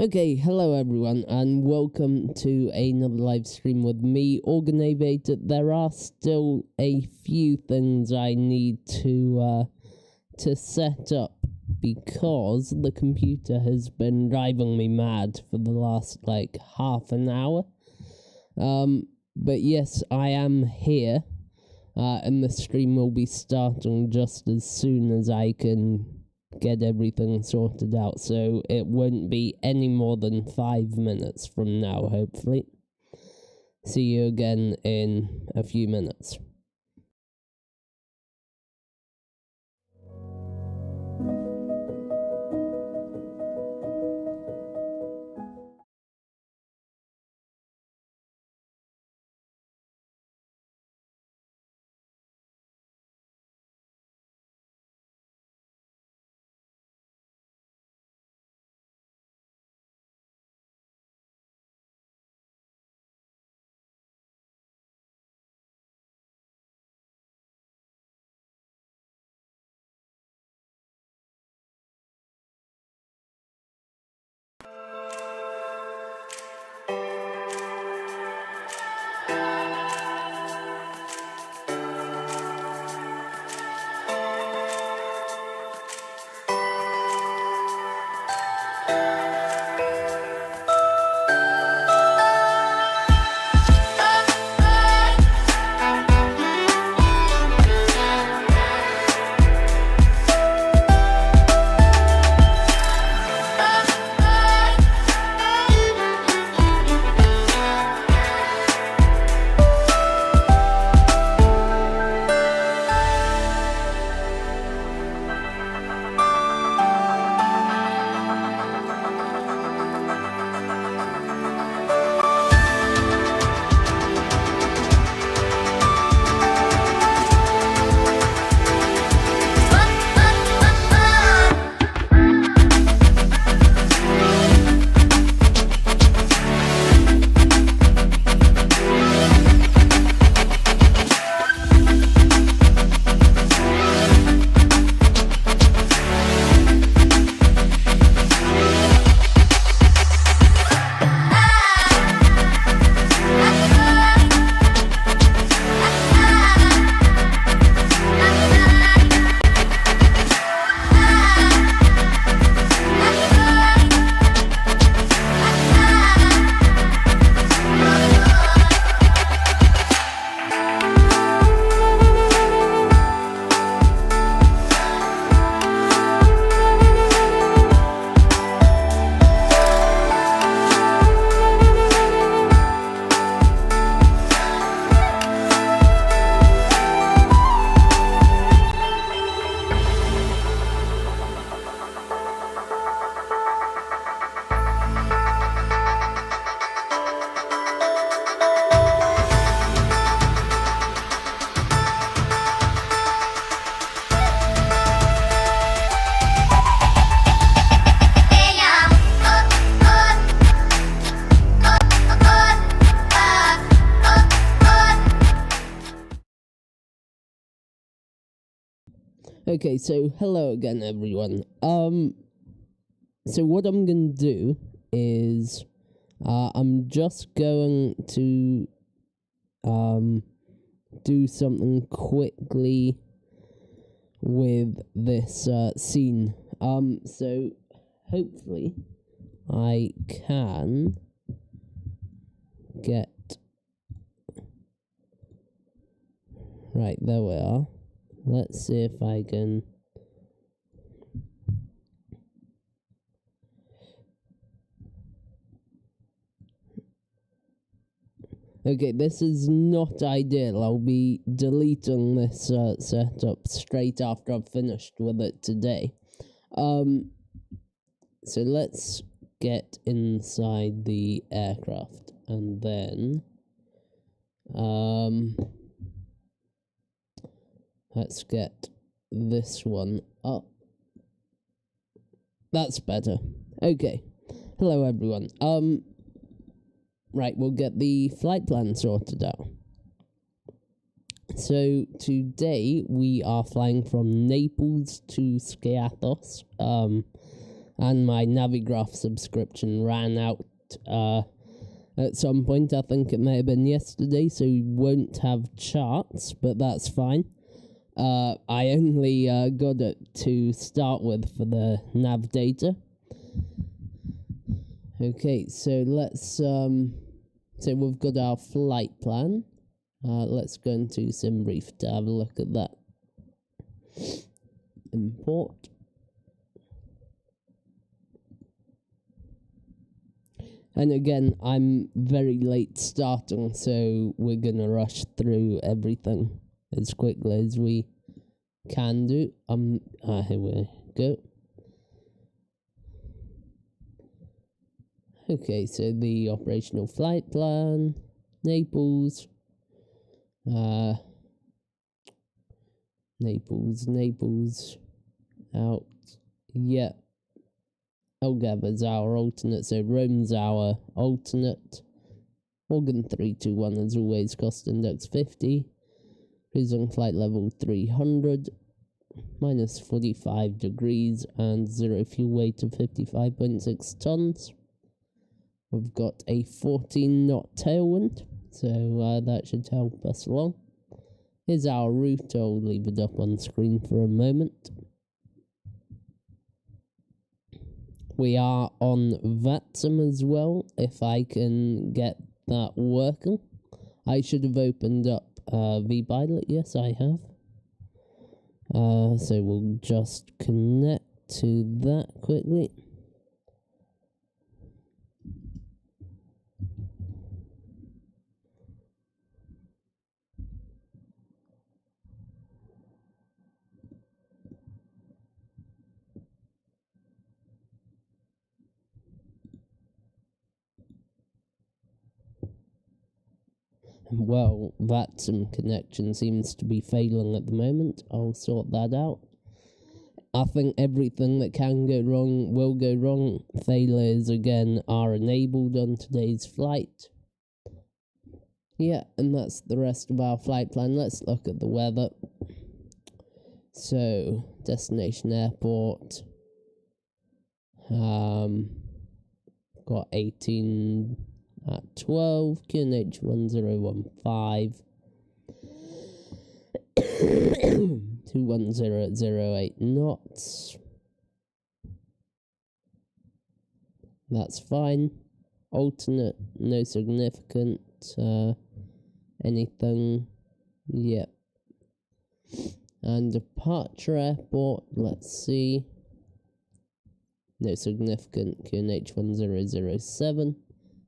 Okay, hello everyone, and welcome to another live stream with me, Organaviator. There are still a few things I need to set up because the computer has been driving me mad for the last half an hour. But yes, I am here, and the stream will be starting just as soon as I can get everything sorted out, so it won't be any more than 5 minutes from now, hopefully. See you again in a few minutes. Okay, so hello again everyone. So what I'm gonna do is I'm just going to do something quickly with this scene. So hopefully I can get right, there we are. Let's see if I can. Okay, this is not ideal. I'll be deleting this setup straight after I've finished with it today. So let's get inside the aircraft and then let's get this one up. That's better. Okay. Hello everyone. Right, we'll get the flight plan sorted out. So today we are flying from Naples to Skiathos. And my Navigraph subscription ran out at some point. I think it may have been yesterday, so we won't have charts, but that's fine. I only got it to start with for the nav data. Okay, so let's so we've got our flight plan. Let's go into SimBrief to have a look at that. Import. And again, I'm very late starting, so we're gonna rush through everything as quickly as we can do. Here we go. Okay, so the operational flight plan, Naples, Naples, out, yeah. Algarve's our alternate, so Rome's our alternate. Organ 321 as always, cost index 50. Cruising flight level 300. Minus 45 degrees and 0 fuel weight of 55.6 tons. We've got a 14 knot tailwind, so that should help us along. Here's our route. I'll leave it up on screen for a moment. We are on VATSIM as well, if I can get that working. I should have opened up vPilot. Yes, I have. So we'll just connect to that quickly. Well, VATSIM connection seems to be failing at the moment. I'll sort that out. I think everything that can go wrong will go wrong. Failures, again, are enabled on today's flight. Yeah, and that's the rest of our flight plan. Let's look at the weather. So, destination airport. Got 18... at 12, QNH 1015, 210 at 08 knots. That's fine. Alternate, no significant, anything, yep. And departure airport, let's see. No significant, QNH 1007.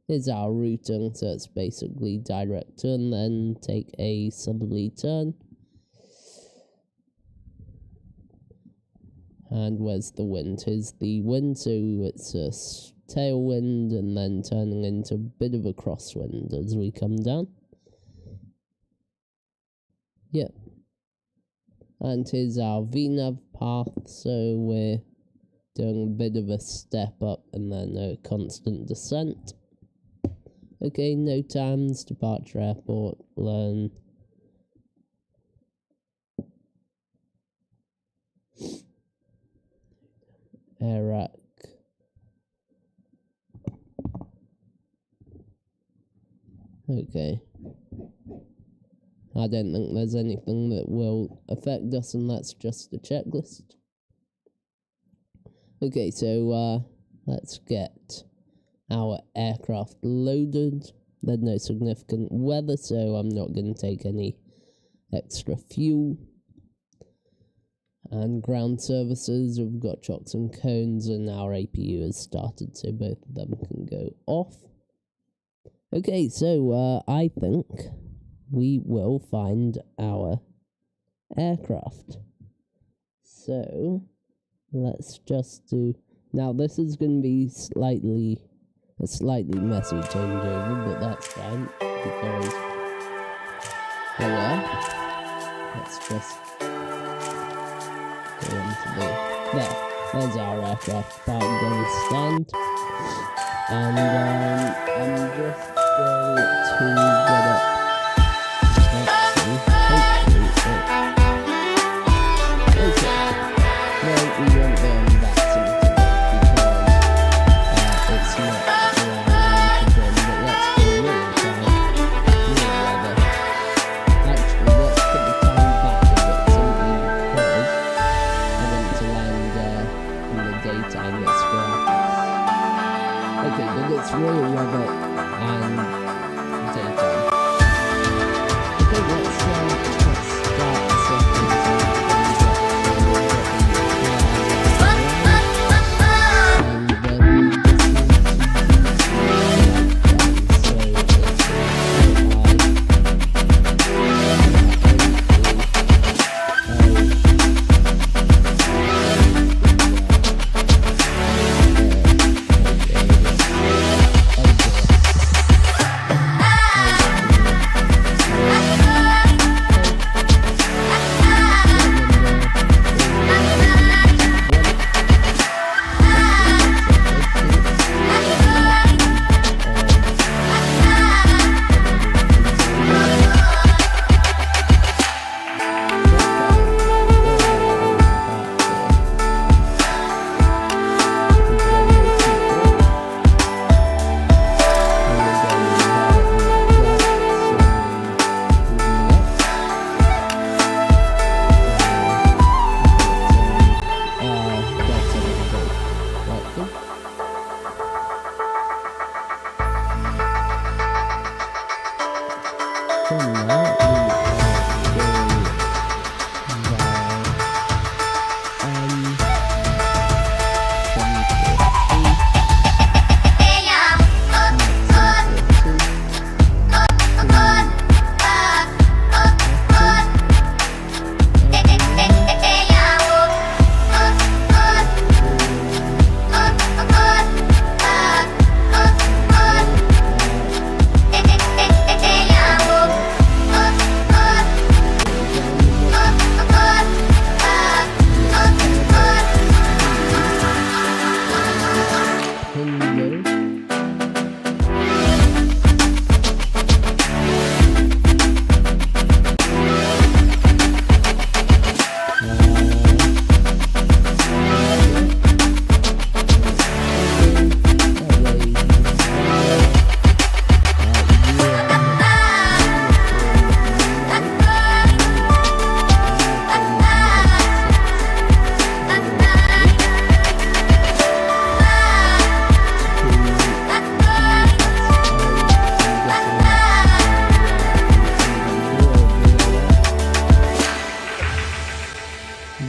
Here's our routing, so it's basically direct turn, then take a southerly turn. And where's the wind? Here's the wind, so it's a tailwind and then turning into a bit of a crosswind as we come down. Yep. And here's our VNAV path, so we're doing a bit of a step up and then a constant descent. Okay, no times, departure airport, LIRN. Iraq. Okay. I don't think there's anything that will affect us, and that's just the checklist. Okay, so let's get our aircraft loaded. There's no significant weather, so I'm not going to take any extra fuel. And ground services, we've got chocks and cones, and our APU has started, so both of them can go off. Okay, so I think we will find our aircraft. So let's just do... Now this is going to be a slightly messy changeover, but that's fine, because here we are. Let's just go into there's our aircraft parked on stand, and I'm just going to get it. Hopefully okay. No, we won't go on that because daytime at Skiathos. Okay, but it's real weather and daytime. Okay, let's start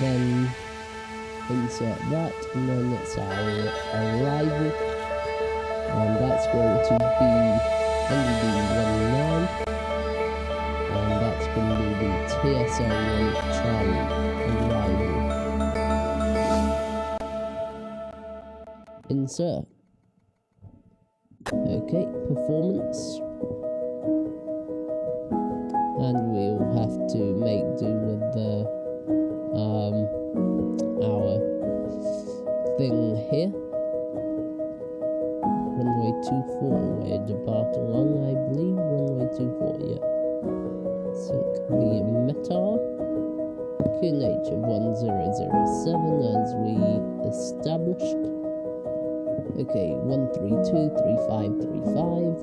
then insert that, and then it's our arrival, and that's going to be NDB19, and that's going to be the TSL1 Charlie arrival. Insert. Okay, performance. And we'll have to make do with the our thing here. Runway 24, we're departing on, I believe. Runway 24, yeah. Sync the METAR. QNH of 1007 as we established. Okay, 1323535.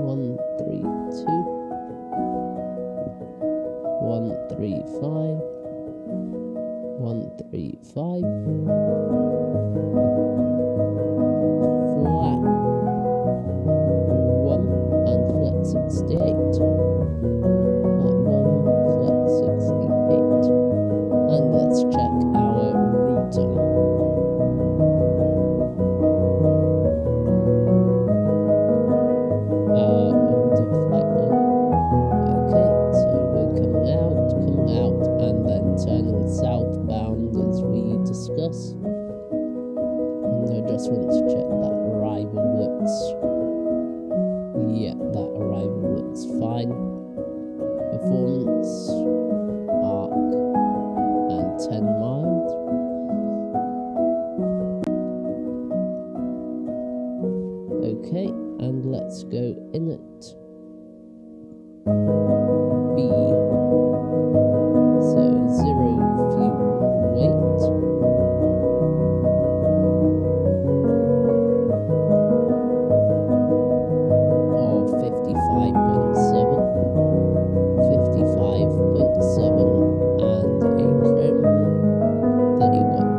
132 135 135 flat 1 and flat 68. Flat 1, flat 68. And let's check our routing. Southbound as we discuss, and I just want to check that arrival looks, yeah, that arrival looks fine. Performance, arc, and 10 miles. Okay, and let's go in it. B. So 0 fuel weight. Of 55.7. 55.7 and a trim 31.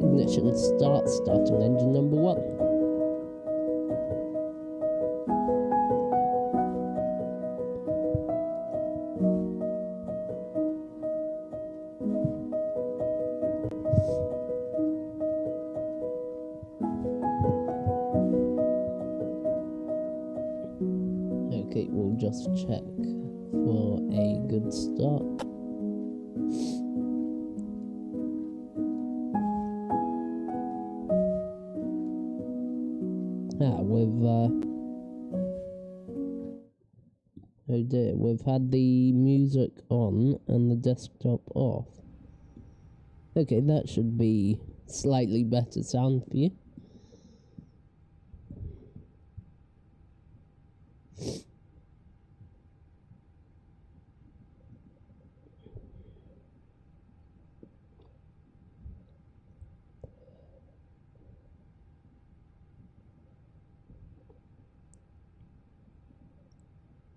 Ignition start, starting engine number 1. Okay, we'll just check for a good start. Oh dear, we've had the music on and the desktop off. Okay, that should be slightly better sound for you.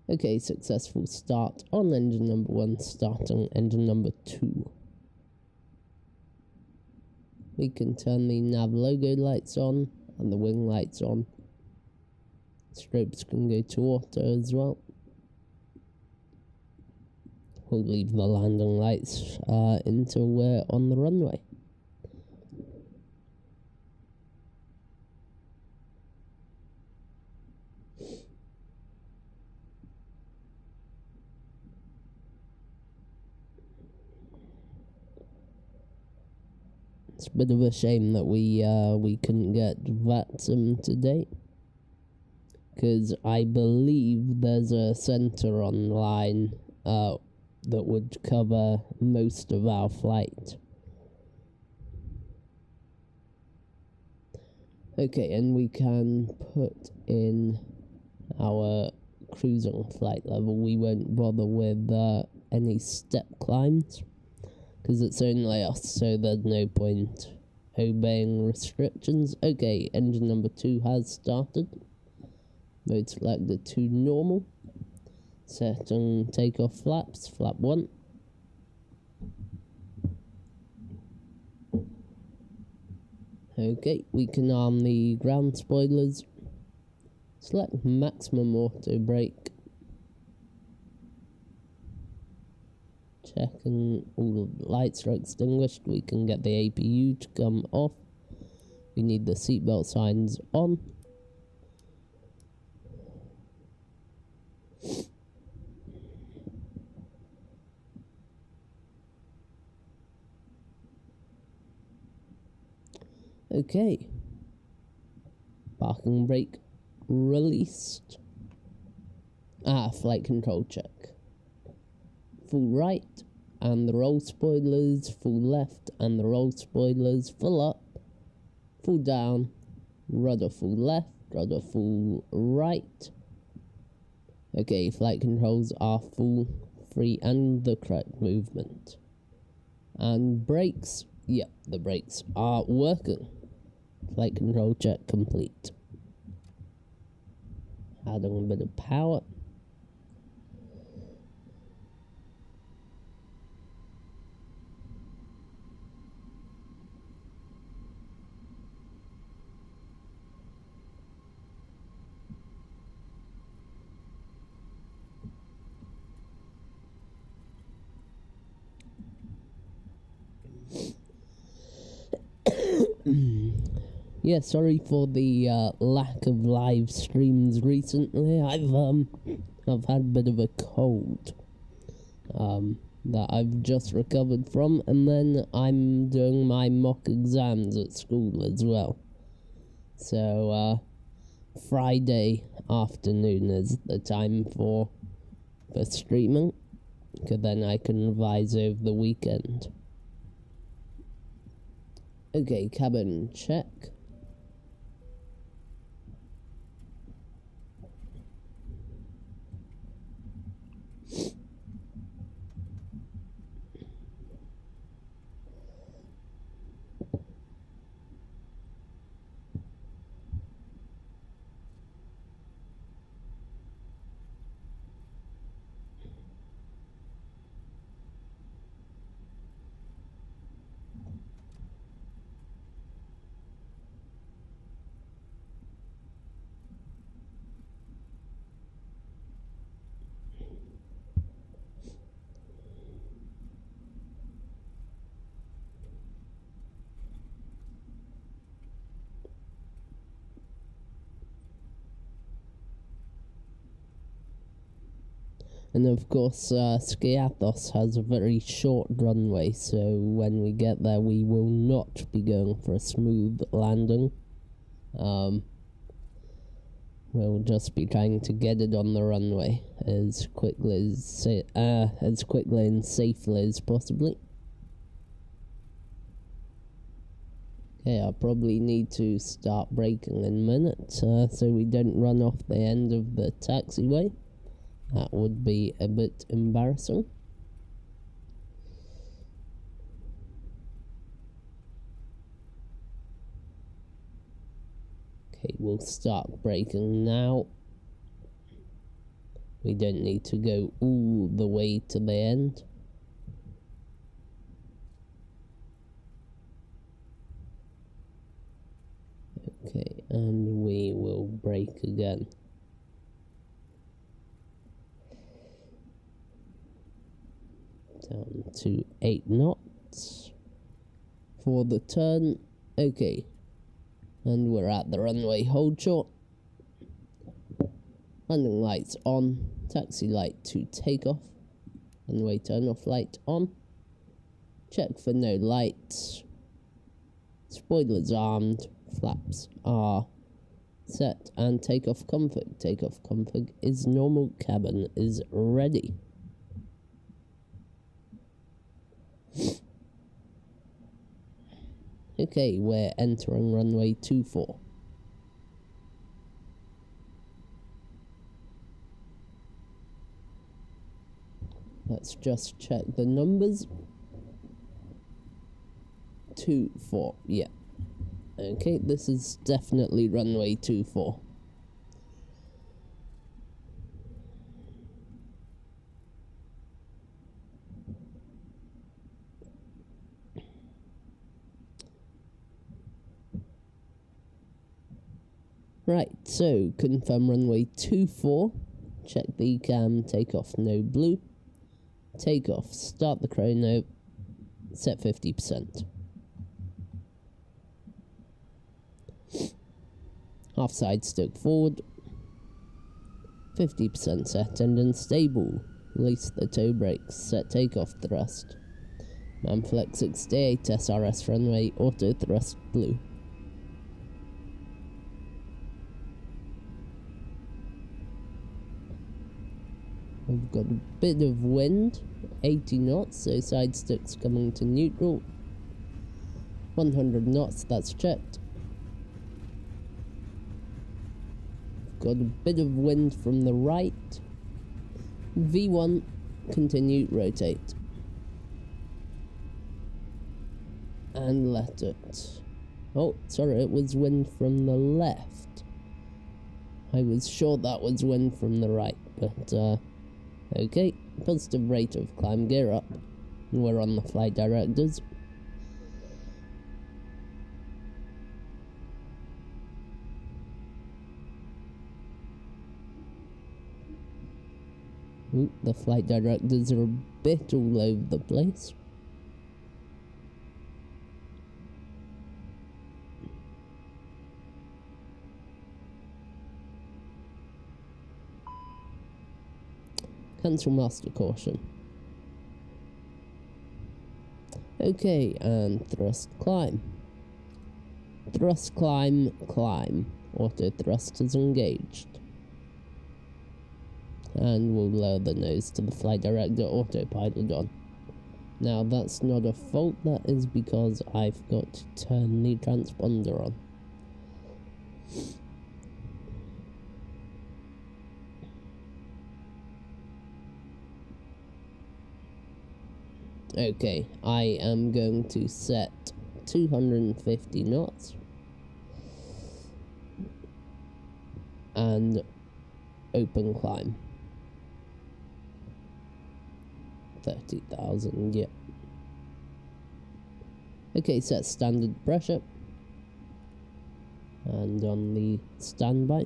Okay, successful start on engine number 1, starting engine number 2. We can turn the nav logo lights on and the wing lights on. Strobes can go to auto as well. We'll leave the landing lights until we're on the runway. It's a bit of a shame that we couldn't get VATSIM today, because I believe there's a centre online that would cover most of our flight. Okay, and we can put in our cruising flight level. We won't bother with any step climbs, because it's only us, so there's no point obeying restrictions. Okay, engine number 2 has started. Mode selected to normal. Setting takeoff flaps, flap 1. Okay, we can arm the ground spoilers. Select maximum auto brake. Checking all the lights are extinguished. We can get the APU to come off. We need the seatbelt signs on. Okay. Parking brake released. Flight control check. Full right, and the roll spoilers, full left, and the roll spoilers, full up, full down, rudder full left, rudder full right. Okay, flight controls are full, free, and the correct movement. And brakes, yep, the brakes are working. Flight control check complete. Adding a bit of power. Yeah, sorry for the lack of live streams recently. I've had a bit of a cold that I've just recovered from, and then I'm doing my mock exams at school as well. So Friday afternoon is the time for streaming, because then I can revise over the weekend. Okay, cabin check. And of course, Skiathos has a very short runway, so when we get there, we will not be going for a smooth landing. We'll just be trying to get it on the runway as quickly and safely as possibly. Okay, I'll probably need to start braking in a minute, so we don't run off the end of the taxiway. That would be a bit embarrassing. Okay, we'll start braking now. We don't need to go all the way to the end. Okay, and we will brake again. Down to 8 knots for the turn. Okay, and we're at the runway. Hold short. Landing lights on. Taxi light to take off. Runway turn off light on. Check for no lights. Spoilers armed. Flaps are set, and takeoff config. Takeoff config is normal. Cabin is ready. Okay, we're entering runway 24. Let's just check the numbers. 24, yeah. Okay, this is definitely runway 24. Right, so confirm runway 24. Check the cam, take off no blue. Take off, start the chrono, set 50%. Half side stoke forward. 50% set, engine stable. Release the toe brakes, set takeoff thrust. Manflex 68 SRS runway, auto thrust blue. We've got a bit of wind, 80 knots, so side stoke's coming to neutral. 100 knots, that's checked. Got a bit of wind from the right. V1, continue, rotate. And let it. Oh, sorry, it was wind from the left. I was sure that was wind from the right, but, okay. Positive rate of climb, gear up. We're on the flight directors. Ooh, the flight directors are a bit all over the place. Cancel master caution. Okay, and thrust climb. Thrust climb, climb. Auto thrust is engaged. And we'll lower the nose to the flight director, autopilot on. Now that's not a fault, that is because I've got to turn the transponder on. Okay, I am going to set 250 knots. And open climb. 30,000, yeah. Okay, set standard pressure. And on the standby.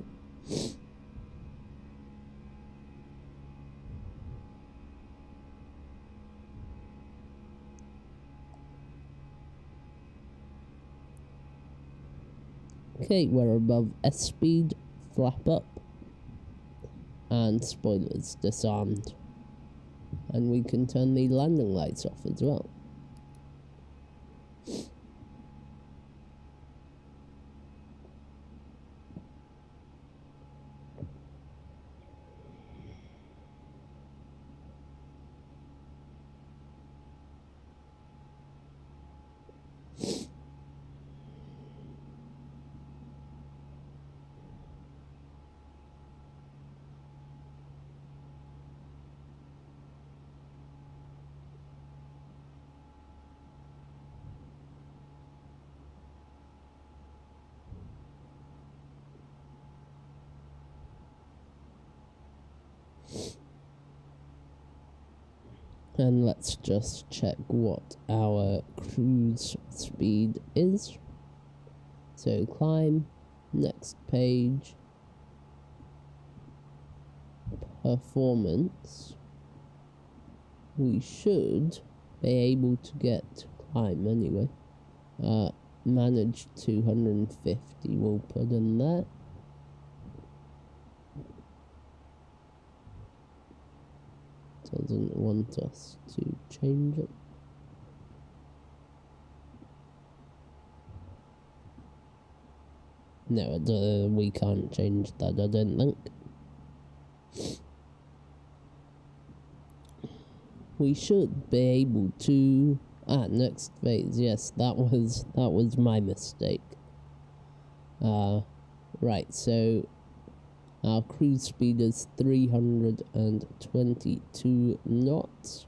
Okay, we're above S-speed, flap up. And spoilers disarmed. And we can turn the landing lights off as well. And let's just check what our cruise speed is. So climb, next page, performance. We should be able to get to climb anyway. Manage 250 we'll put in there. Doesn't want us to change it. No, we can't change that, I don't think. We should be able to... next phase, yes, that was my mistake. Right, so our cruise speed is 322 knots.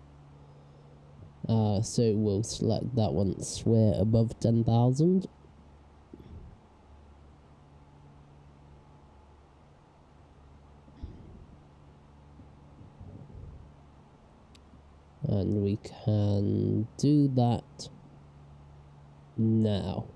So we'll select that once we're above 10,000. And we can do that now.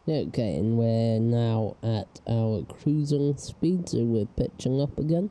Okay, and we're now at our cruising speed, so we're pitching up again.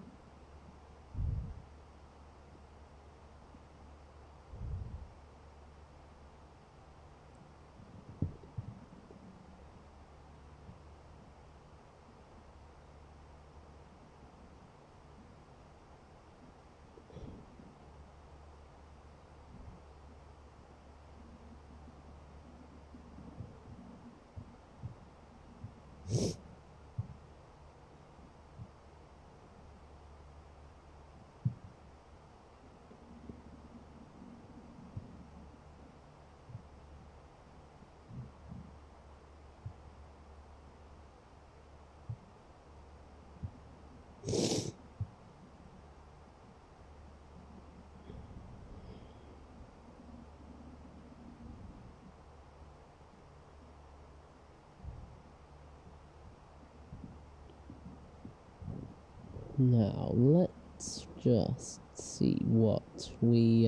Now, let's let's just see what we,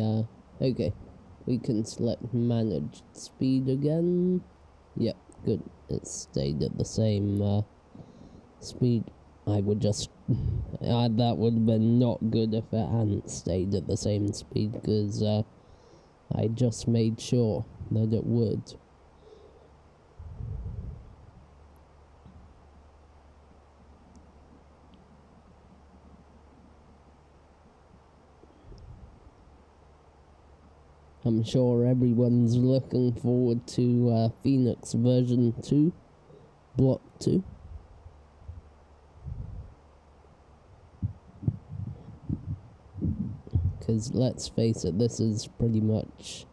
okay, we can select managed speed again. Yep, good, it stayed at the same, speed. I would just, that would have been not good if it hadn't stayed at the same speed, because, I just made sure that it would. I'm sure everyone's looking forward to FENIX version 2, Block 2. Because let's face it, this is pretty much,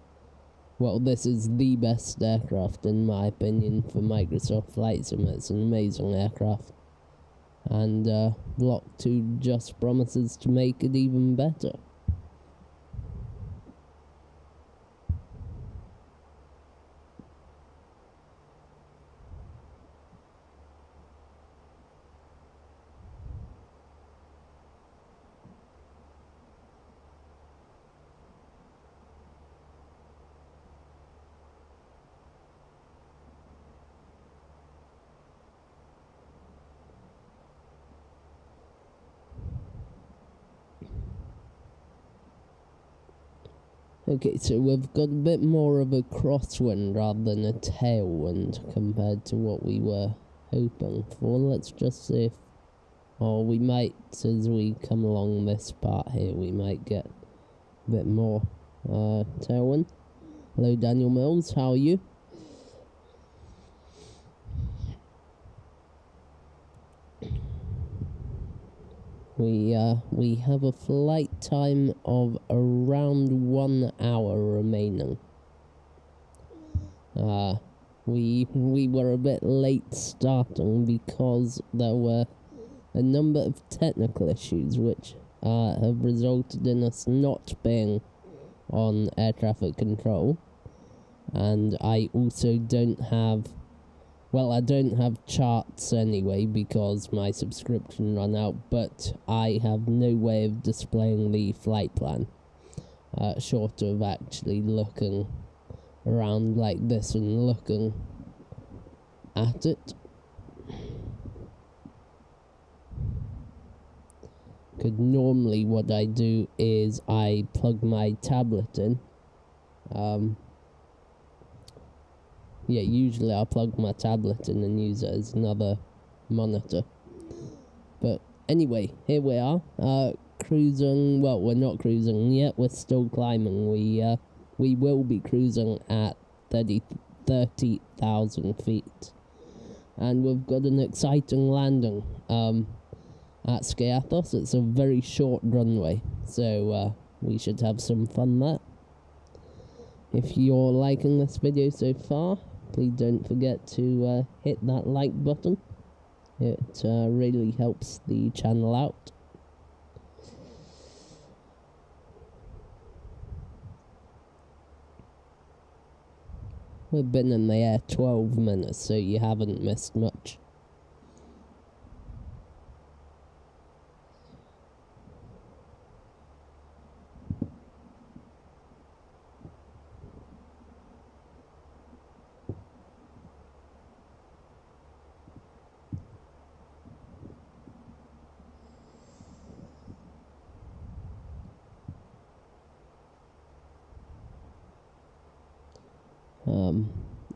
well, this is the best aircraft in my opinion for Microsoft Flight Sim. It's an amazing aircraft. And Block 2 just promises to make it even better. Okay, so we've got a bit more of a crosswind rather than a tailwind compared to what we were hoping for. Let's just see if, or we might, as we come along this part here, we might get a bit more tailwind. Hello Daniel Mills, how are you? We have a flight time of around 1 hour remaining. We were a bit late starting because there were a number of technical issues which have resulted in us not being on air traffic control, and I also don't have, well, I don't have charts anyway because my subscription ran out, but I have no way of displaying the flight plan, short of actually looking around like this and looking at it. Because normally what I do is I plug my tablet in. Yeah, usually I'll plug my tablet in and use it as another monitor. But anyway, here we are, cruising. Well, we're not cruising yet, we're still climbing. We will be cruising at 30,000 feet. And we've got an exciting landing at Skiathos. It's a very short runway, so we should have some fun there. If you're liking this video so far, please don't forget to hit that like button. It really helps the channel out. We've been in the air 12 minutes, so you haven't missed much.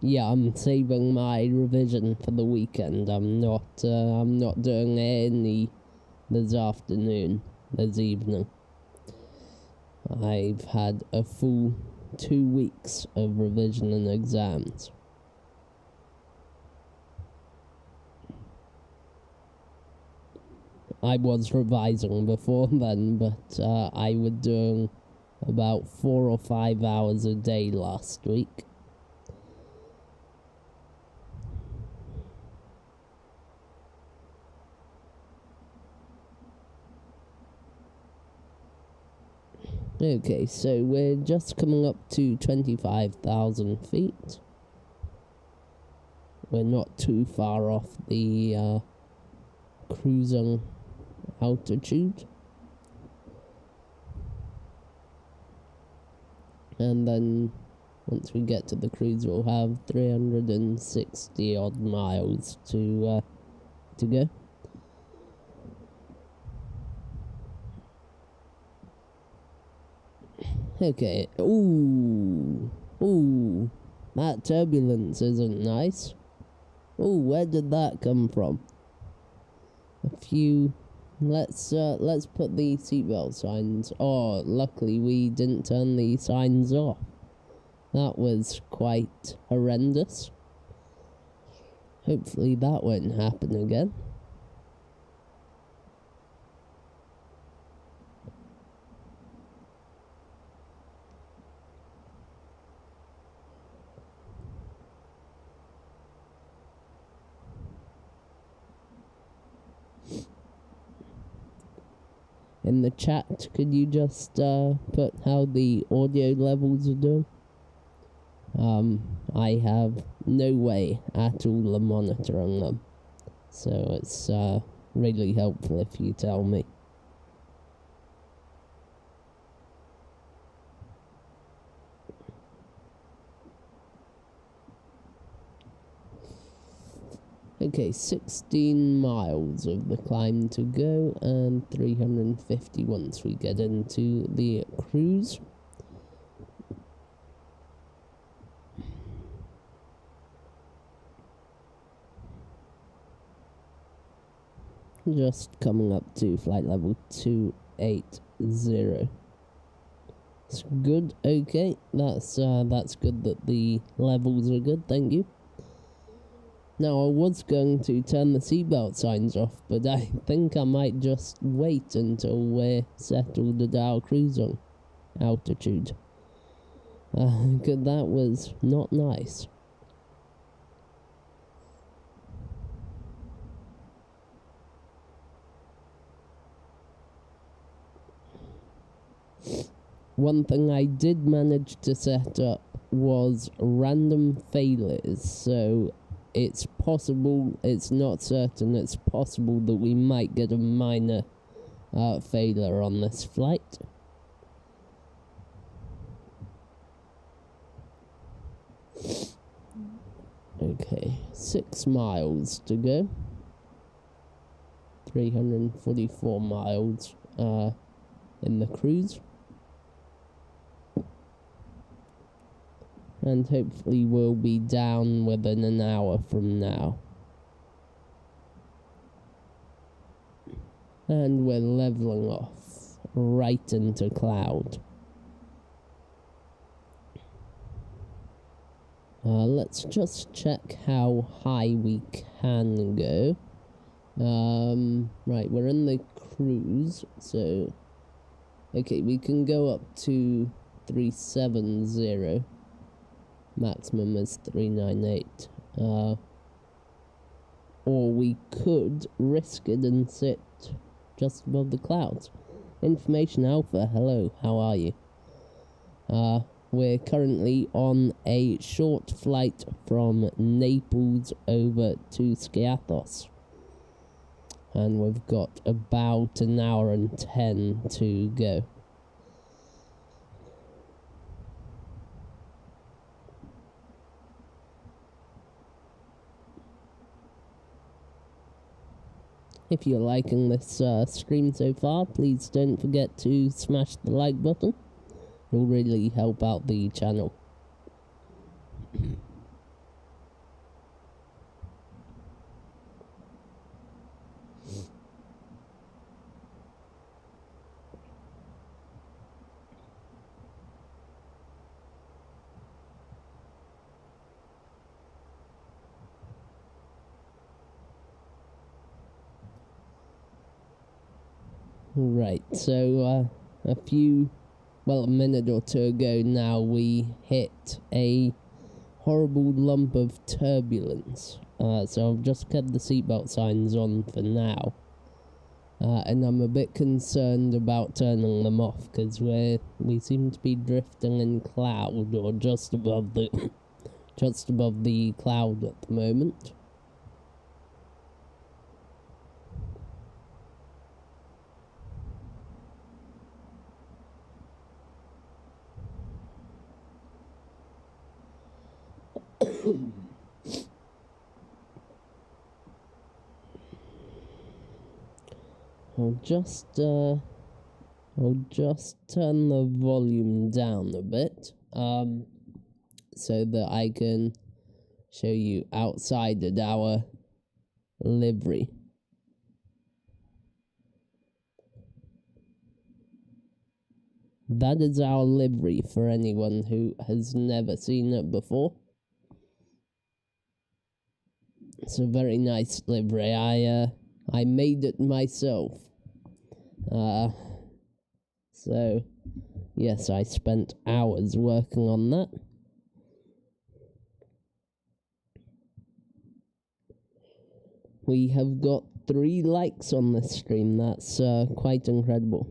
Yeah, I'm saving my revision for the weekend. I'm not doing any this evening. I've had a full 2 weeks of revision and exams. I was revising before then, but I was doing about 4 or 5 hours a day last week. Okay, so we're just coming up to 25,000 feet. We're not too far off the cruising altitude. and then once we get to the cruise, we'll have 360 odd miles to go. Okay. Ooh, that turbulence isn't nice. Ooh, where did that come from? A few. Let's put the seatbelt signs. Oh, luckily we didn't turn the signs off. That was quite horrendous. Hopefully that won't happen again. In the chat, could you just put how the audio levels are doing? I have no way at all of monitoring them, so it's really helpful if you tell me. Okay, 16 miles of the climb to go, and 350 once we get into the cruise. Just coming up to flight level 280. It's good. Okay, that's good that the levels are good. Thank you. Now, I was going to turn the seatbelt signs off, but I think I might just wait until we're settled at our cruising altitude. Because that was not nice. One thing I did manage to set up was random failures, so it's possible, it's not certain, it's possible that we might get a minor failure on this flight. Okay, 6 miles to go. 344 miles in the cruise. And hopefully we'll be down within an hour from now. And we're leveling off right into cloud. Let's just check how high we can go. Right, we're in the cruise, so... Okay, we can go up to 370. Maximum is 398. Or we could risk it and sit just above the clouds. Information Alpha, hello, how are you? We're currently on a short flight from Naples over to Skiathos. And we've got about an hour and 10 to go. If you're liking this stream so far, please don't forget to smash the like button. It'll really help out the channel. Right, so a minute or two ago now, we hit a horrible lump of turbulence. So I've just kept the seatbelt signs on for now. And I'm a bit concerned about turning them off, because we seem to be drifting in cloud, or just above the cloud at the moment. I'll just turn the volume down a bit, so that I can show you outside of our livery. That is our livery for anyone who has never seen it before. It's a very nice livery. I made it myself. So yes, I spent hours working on that. We have got 3 likes on this stream. That's quite incredible.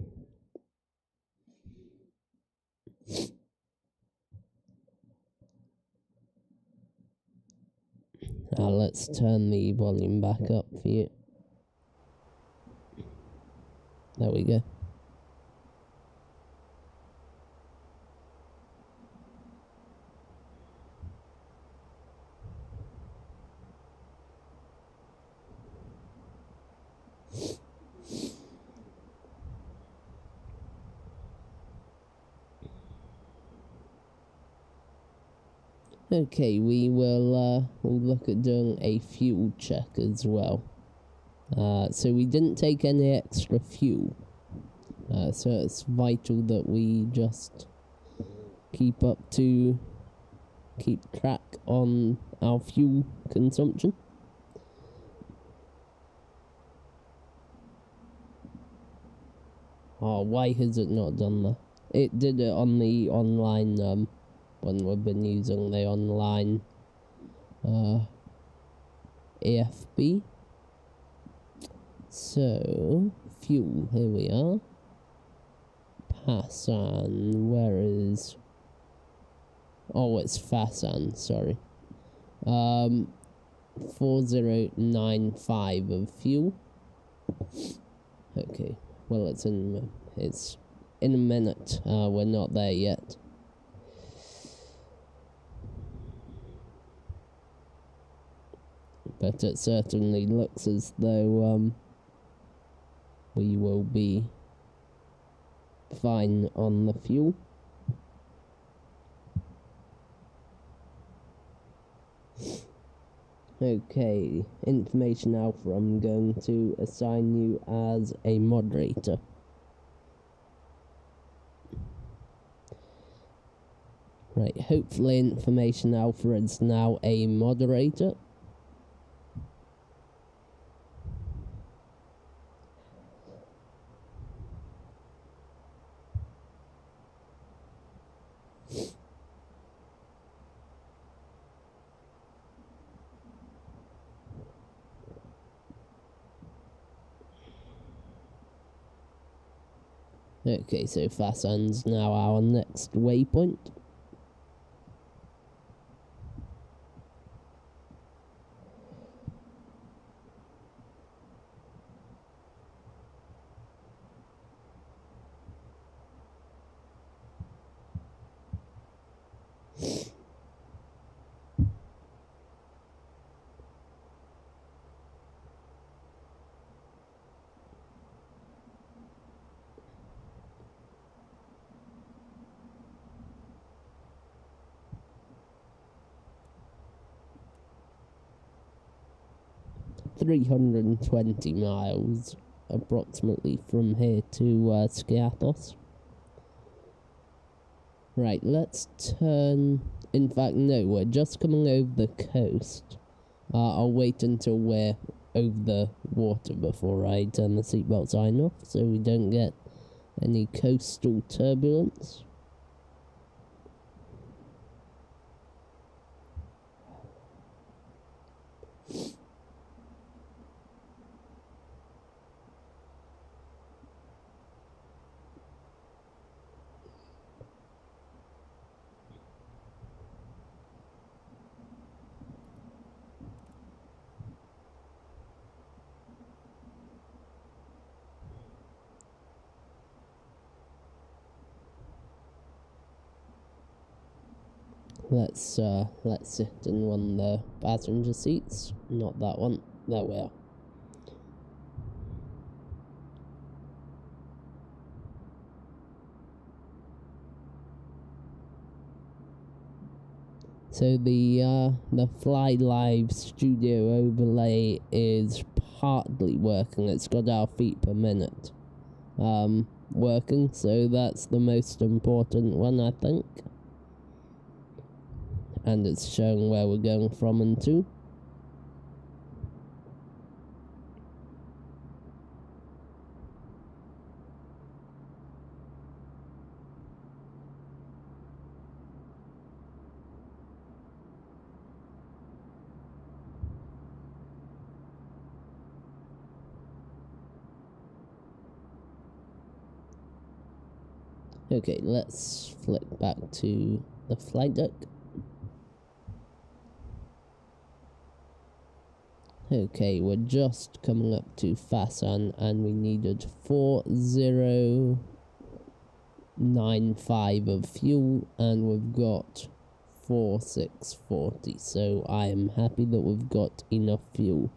Let's turn the volume back up for you. There we go. Okay, we'll look at doing a fuel check as well. So we didn't take any extra fuel. So it's vital that we just keep track on our fuel consumption. Oh, why has it not done that? It did it on the online, when we've been using the online AFB. So, fuel, here we are. Passan, where is... Oh, it's Fassan, sorry. 4095 of fuel. Okay, well, it's in a minute. We're not there yet. But it certainly looks as though we will be fine on the fuel. Okay, Information Alpha, I'm going to assign you as a moderator. Right, hopefully Information Alpha is now a moderator. Okay, so Fassan's now our next waypoint. $320 miles approximately from here to Skiathos. Right, let's turn... In fact, no, we're just coming over the coast. I'll wait until we're over the water before I turn the seatbelt sign off, so we don't get any coastal turbulence. Let's sit in one of the passenger seats. Not that one. There we are. So the Fly Live studio overlay is partly working. It's got our feet per minute working, so that's the most important one, I think. And it's showing where we're going from and to. Okay, let's flick back to the flight deck. Okay, we're just coming up to Fasan, and we needed 4095 of fuel, and we've got 4640, so I am happy that we've got enough fuel.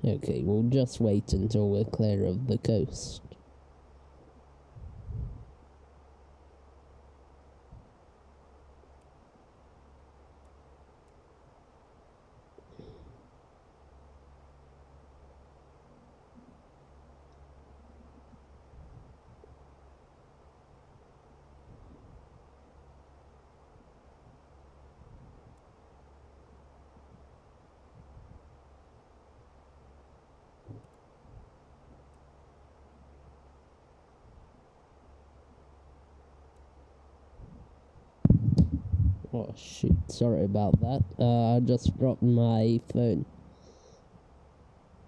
Okay, we'll just wait until we're clear of the coast. Oh shoot, sorry about that. I just dropped my phone.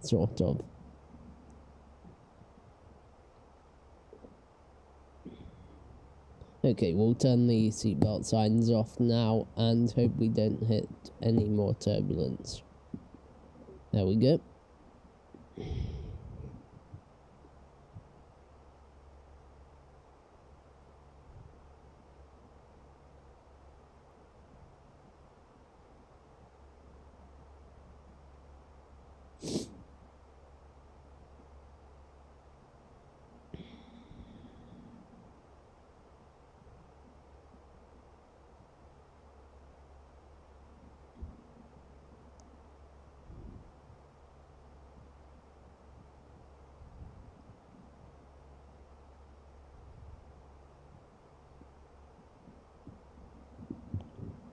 Sort of. Okay, we'll turn the seatbelt signs off now and hope we don't hit any more turbulence. There we go.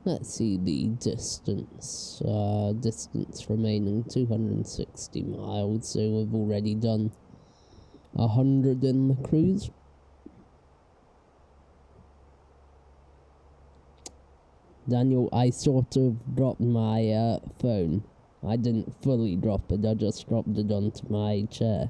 Let's see the distance. Distance remaining 260 miles, so we've already done 100 in the cruise. Daniel, I sort of dropped my phone. I didn't fully drop it, I just dropped it onto my chair.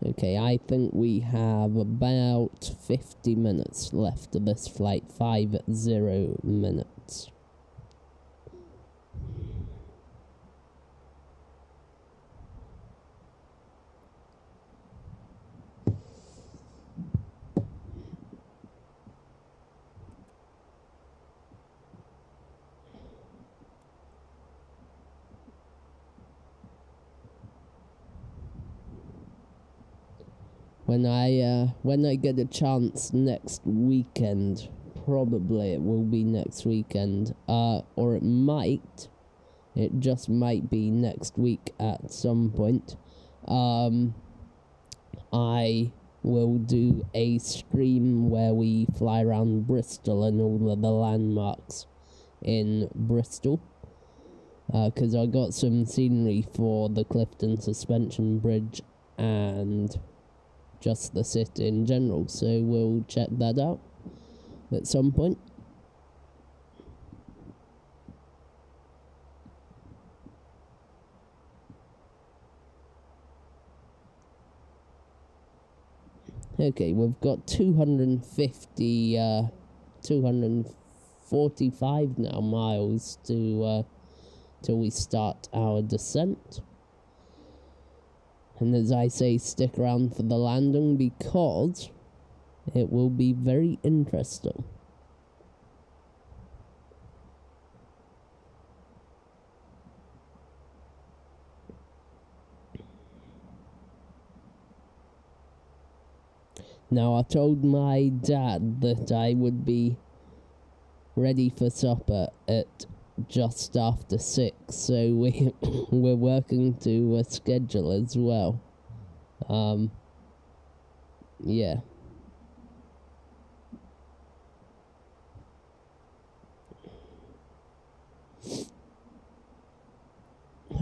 Okay, I think we have about 50 minutes left of this flight. 50 minutes. When I get a chance next weekend, probably it will be next weekend, or it just might be next week at some point. I will do a stream where we fly around Bristol and all of the landmarks in Bristol. because I got some scenery for the Clifton Suspension Bridge and just the city in general, so we'll check that out at some point. Okay, we've got 245 now miles to till we start our descent. And as I say, stick around for the landing because it will be very interesting. Now, I told my dad that I would be ready for supper at just after 6, so we're working to a schedule as well. Yeah.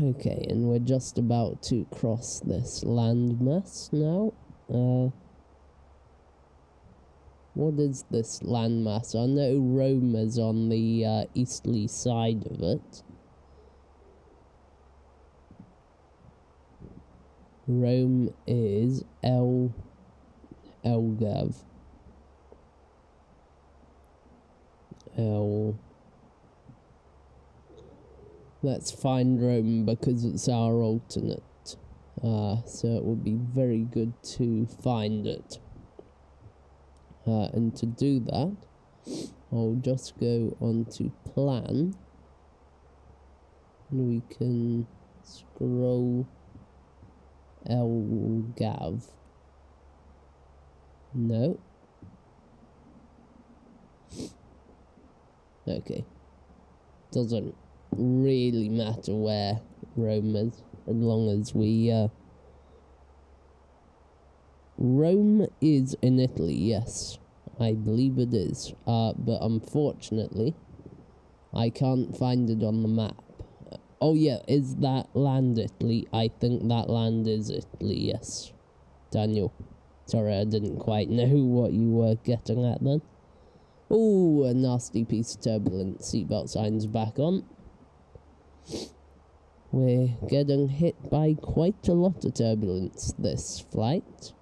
Okay, and we're just about to cross this landmass now. What is this landmass? I know Rome is on the easterly side of it. Rome is Elgav. Let's find Rome because it's our alternate. So it would be very good to find it. And to do that, I'll just go on to plan. And we can scroll Elgav. No. Okay. Doesn't really matter where Rome is, as long as we Rome is in Italy, yes. I believe it is. But unfortunately, I can't find it on the map. Oh yeah, is that land Italy? I think that land is Italy, yes. Daniel. Sorry, I didn't quite know what you were getting at then. Oh, a nasty piece of turbulence. Seatbelt signs back on. We're getting hit by quite a lot of turbulence this flight.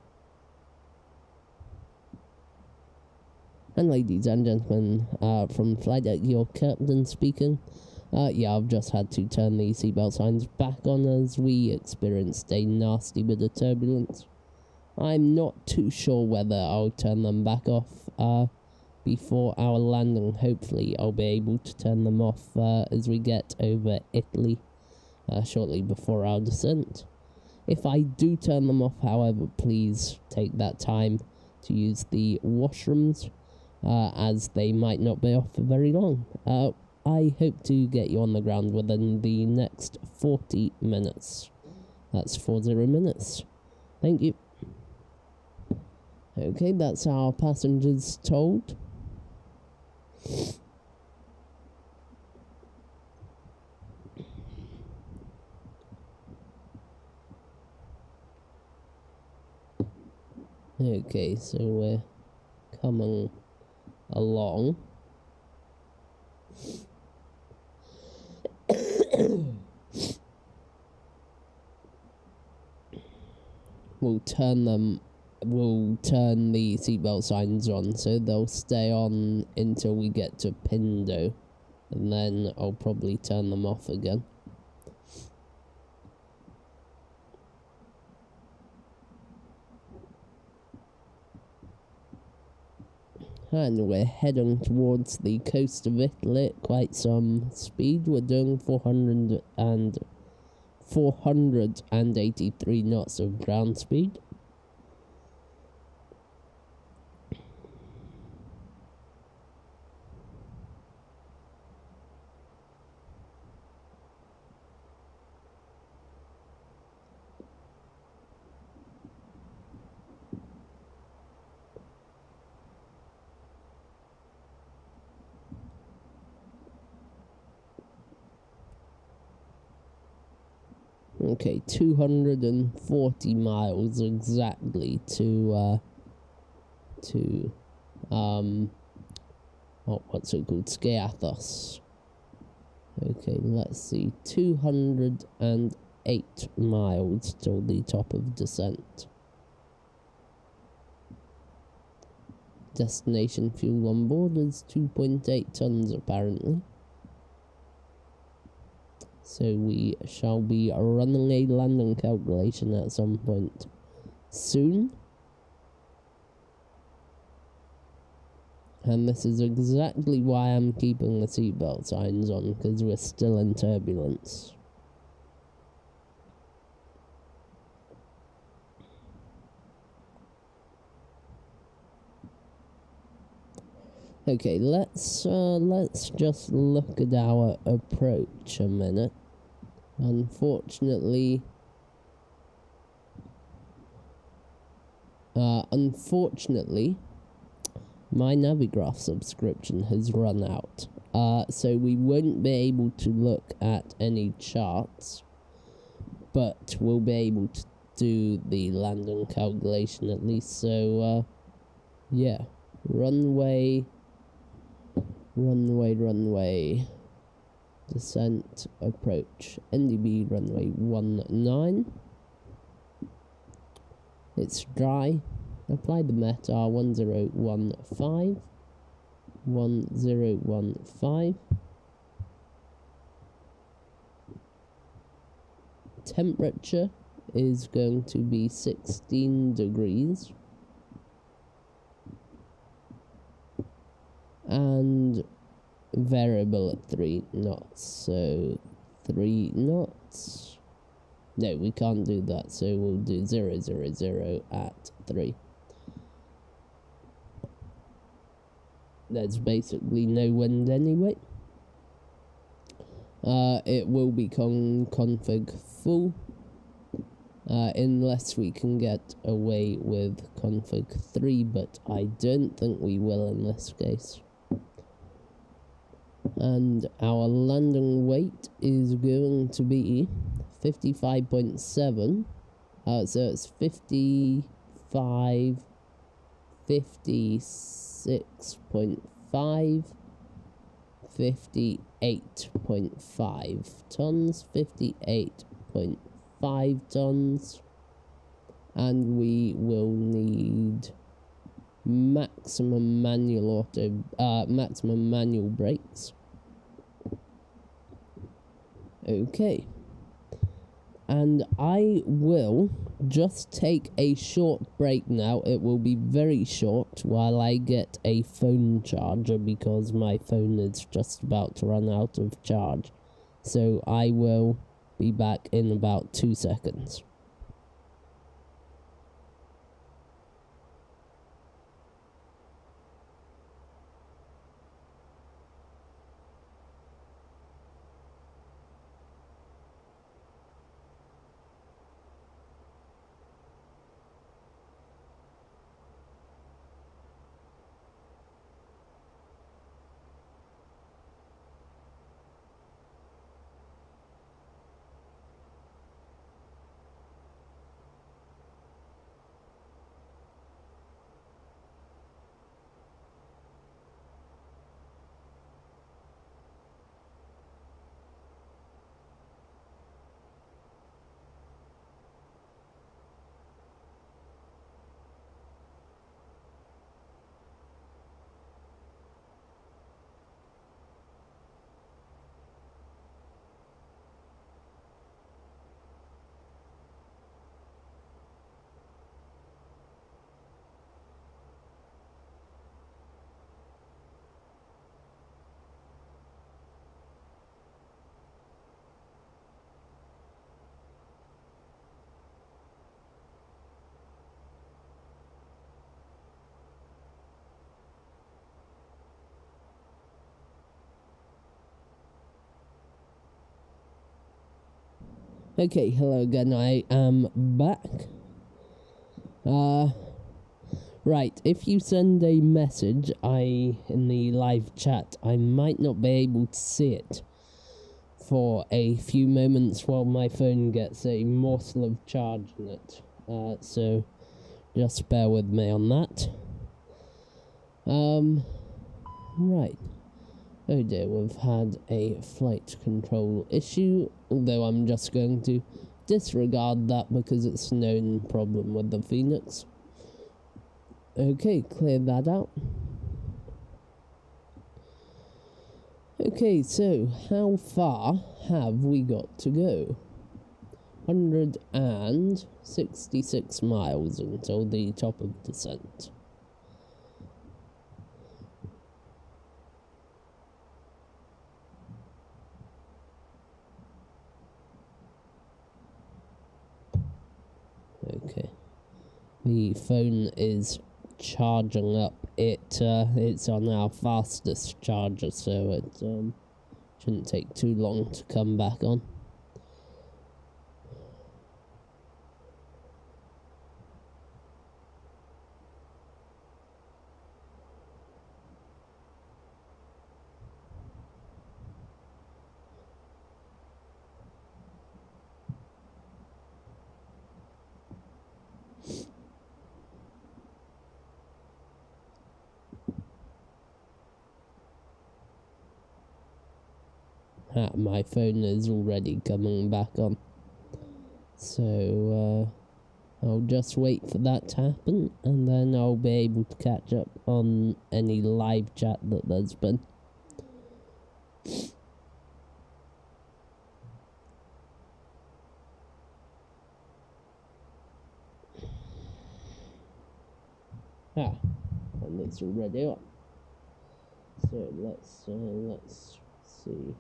And ladies and gentlemen, from flight deck, your captain speaking. Yeah, I've just had to turn the seatbelt signs back on as we experienced a nasty bit of turbulence. I'm not too sure whether I'll turn them back off before our landing. Hopefully I'll be able to turn them off as we get over Italy shortly before our descent. If I do turn them off, however, please take that time to use the washrooms, as they might not be off for very long. I hope to get you on the ground within the next 40 minutes. That's 40 minutes. Thank you. Okay, that's our passengers told. Okay, so we're coming along. We'll turn the seatbelt signs on, so they'll stay on until we get to Pindo, and then I'll probably turn them off again. And we're heading towards the coast of Italy at quite some speed. We're doing 483 knots of ground speed. Okay, 240 miles exactly to what's it called? Skiathos. Okay, let's see. 208 miles till the top of descent. Destination fuel on board is 2.8 tons apparently. So we shall be running a landing calculation at some point soon. And this is exactly why I'm keeping the seatbelt signs on, because we're still in turbulence. Okay, let's just look at our approach a minute. Unfortunately, my Navigraph subscription has run out. So we won't be able to look at any charts, but we'll be able to do the landing calculation at least. So, yeah. Runway. Descent, approach. NDB runway 19. It's dry. Apply the METAR 1015. 1015. Temperature is going to be 16 degrees. And variable at 3 knots. So 3 knots. No, we can't do that. So we'll do 000 at 3. There's basically no wind anyway. It will become config full. Unless we can get away with config 3, but I don't think we will in this case. And our landing weight is going to be 55.7. So it's 56.5, 58.5 tons, 58.5 tons. And we will need maximum manual brakes. Okay. And I will just take a short break now. It will be very short while I get a phone charger, because my phone is just about to run out of charge. So I will be back in about 2 seconds. Okay, hello again, I am back. Right, if you send a message in the live chat, I might not be able to see it for a few moments while my phone gets a morsel of charge in it. So just bear with me on that. Right. Oh dear, we've had a flight control issue, although I'm just going to disregard that because it's a known problem with the FENIX. Okay, clear that out. Okay, so how far have we got to go? 166 miles until the top of descent. Okay, the phone is charging up. It's on our fastest charger, so it shouldn't take too long to come back on. My phone is already coming back on, so I'll just wait for that to happen, and then I'll be able to catch up on any live chat that there's been. And it's already on. So let's see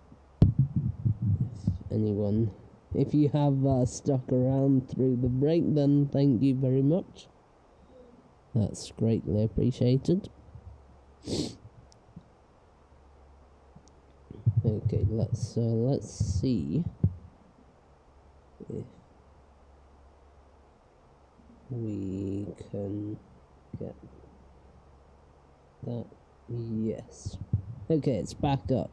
if you have stuck around through the break, then thank you very much. That's greatly appreciated. Okay, let's see if we can get that. Yes. Okay, it's back up.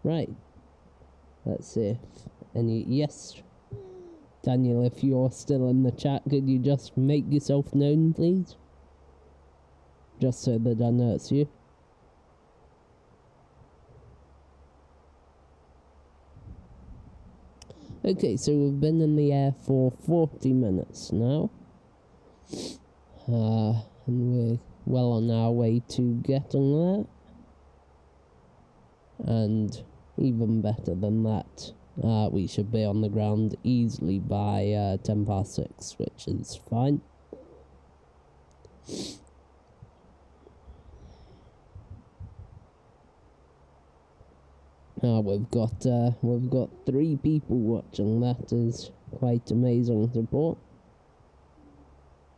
Right. Let's see if any... Yes. Daniel, if you're still in the chat, could you just make yourself known, please? Just so that I know it's you. Okay, so we've been in the air for 40 minutes now. And we're well on our way to getting there. And even better than that, we should be on the ground easily by 10 past 6, which is fine. We've got 3 people watching. That is quite amazing support.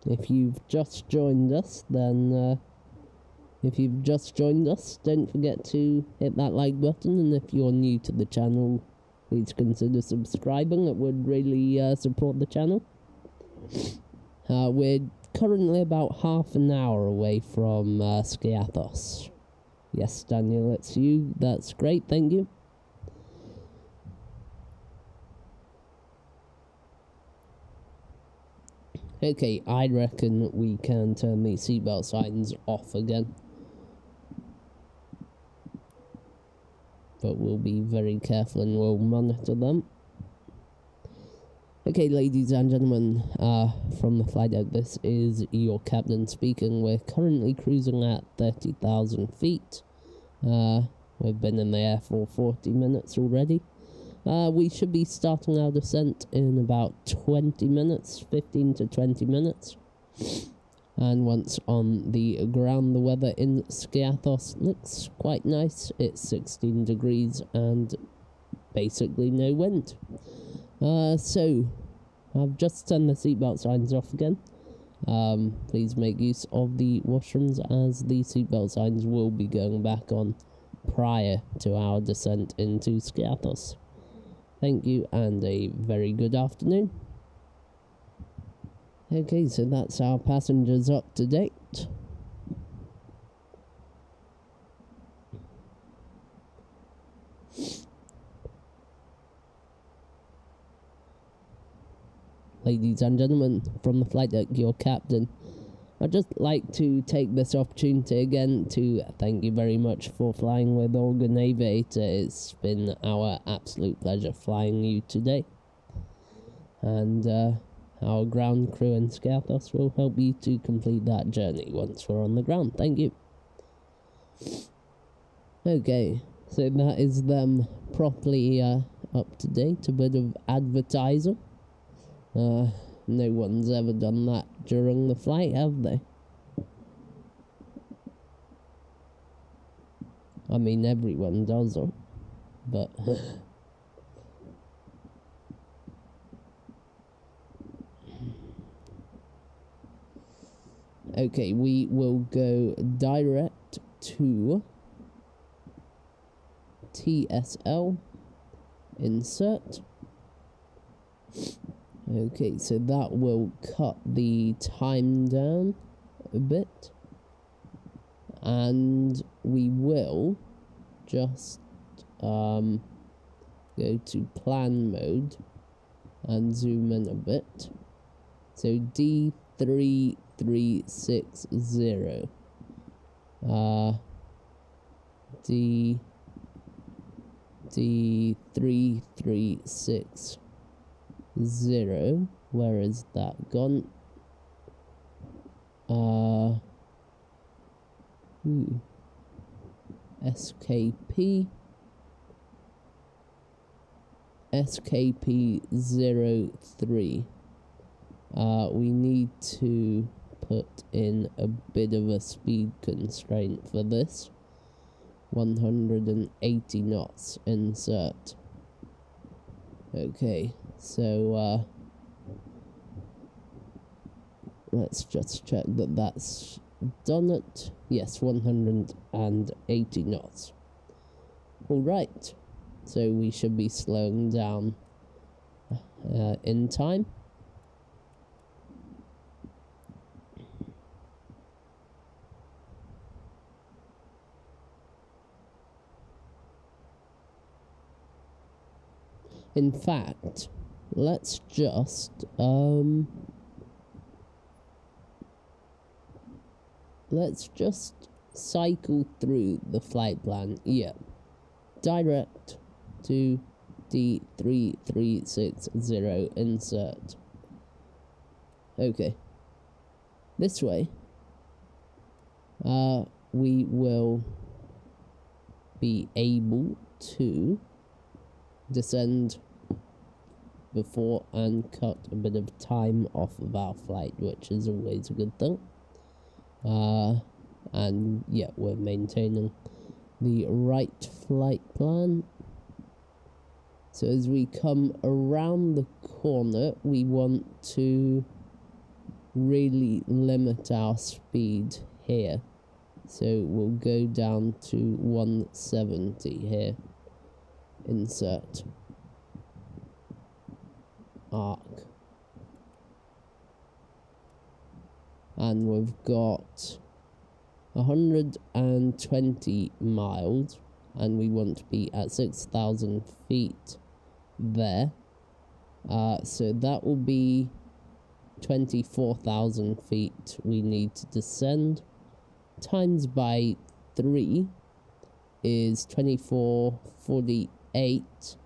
If you've just joined us, then don't forget to hit that like button, and if you're new to the channel, please consider subscribing. It would really support the channel. We're currently about half an hour away from Skiathos. Yes, Daniel, it's you. That's great, thank you. Okay, I reckon we can turn the seatbelt signs off again. But we'll be very careful and we'll monitor them. Okay, ladies and gentlemen, from the flight deck, this is your captain speaking. We're currently cruising at 30,000 feet. We've been in the air for 40 minutes already. We should be starting our descent in about 20 minutes, 15 to 20 minutes. And once on the ground, the weather in Skiathos looks quite nice. It's 16 degrees and basically no wind. So, I've just turned the seatbelt signs off again. Please make use of the washrooms, as the seatbelt signs will be going back on prior to our descent into Skiathos. Thank you, and a very good afternoon. Okay, so that's our passengers up to date. ladies and gentlemen, from the flight deck, your captain. I'd just like to take this opportunity again to thank you very much for flying with Organ Aviator. It's been our absolute pleasure flying you today. And our ground crew and Skiathos will help you to complete that journey once we're on the ground. Thank you. Okay, so that is them properly up to date. A bit of advertising. No one's ever done that during the flight, have they? I mean, everyone does it, but... Okay, we will go direct to TSL, insert. Okay, so that will cut the time down a bit, and we will just go to plan mode and zoom in a bit. So D3360 D3360. Where is that gone? SKP03. We need to put in a bit of a speed constraint for this. 180 knots, insert. Okay, so let's just check that that's done it. Yes, 180 knots. Alright, so we should be slowing down in time. In fact, let's just cycle through the flight plan. Yeah, direct to D3360, insert. Okay, this way we will be able to descend before and cut a bit of time off of our flight, which is always a good thing. And yeah, we're maintaining the right flight plan. So as we come around the corner, we want to really limit our speed here. So we'll go down to 170 here. Insert. Arc. And we've got 120 miles, and we want to be at 6,000 feet there. So that will be 24,000 feet we need to descend. Times by 3 is 2448,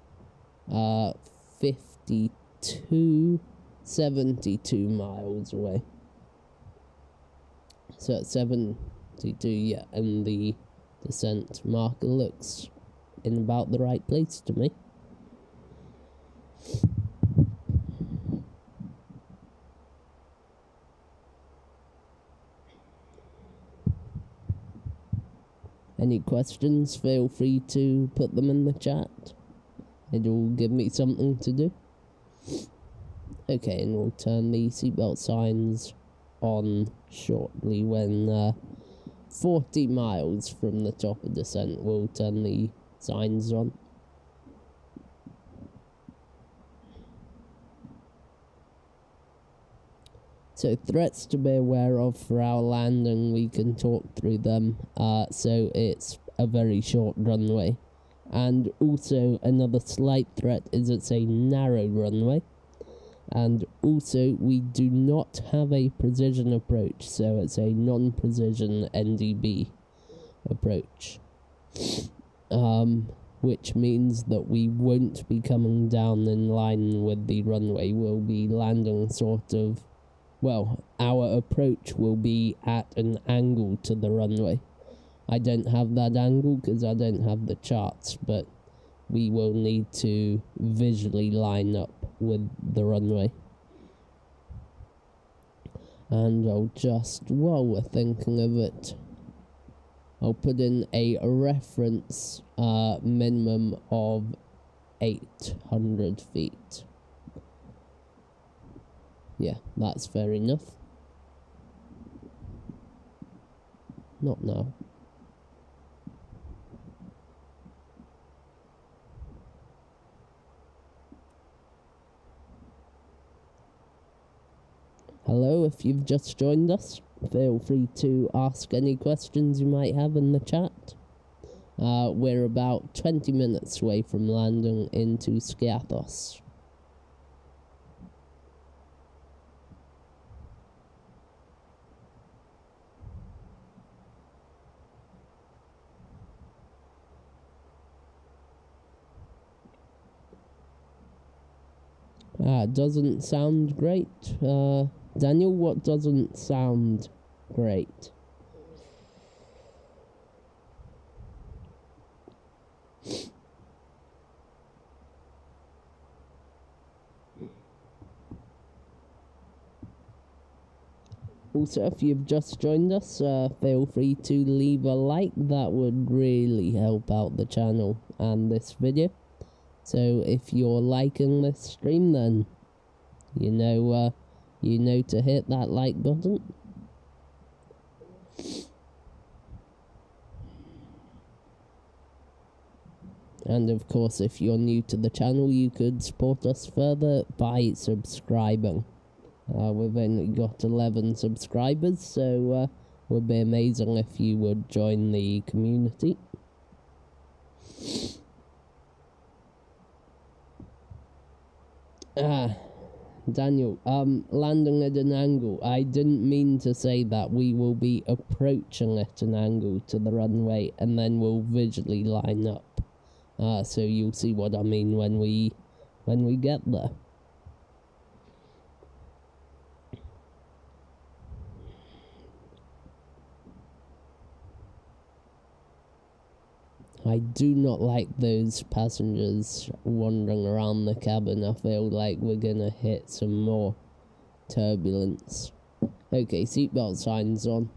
52, 72 miles away. So at 72, yeah, and the descent marker looks in about the right place to me. Any questions, feel free to put them in the chat. It'll give me something to do. Okay, and we'll turn the seatbelt signs on shortly when 40 miles from the top of descent. We'll turn the signs on. So threats to be aware of for our landing, we can talk through them. So it's a very short runway. And also another slight threat is it's a narrow runway. And also, we do not have a precision approach, so it's a non-precision NDB approach. Which means that we won't be coming down in line with the runway. We'll be landing sort of, well, our approach will be at an angle to the runway. I don't have that angle because I don't have the charts, but we will need to visually line up with the runway. And I'll just, while we're thinking of it, I'll put in a reference minimum of 800 feet. Yeah, that's fair enough. Not now. Hello, if you've just joined us, feel free to ask any questions you might have in the chat. We're about 20 minutes away from landing into Skiathos. Doesn't sound great. Daniel, what doesn't sound great? Also, if you've just joined us, feel free to leave a like. That would really help out the channel and this video. So if you're liking this stream, then you know to hit that like button. And of course, if you're new to the channel, you could support us further by subscribing. We've only got 11 subscribers, so it would be amazing if you would join the community. Daniel, landing at an angle. I didn't mean to say that. We will be approaching at an angle to the runway, and then we'll visually line up. So you'll see what I mean when we get there. I do not like those passengers wandering around the cabin. I feel like we're gonna hit some more turbulence. Okay, seatbelt signs on.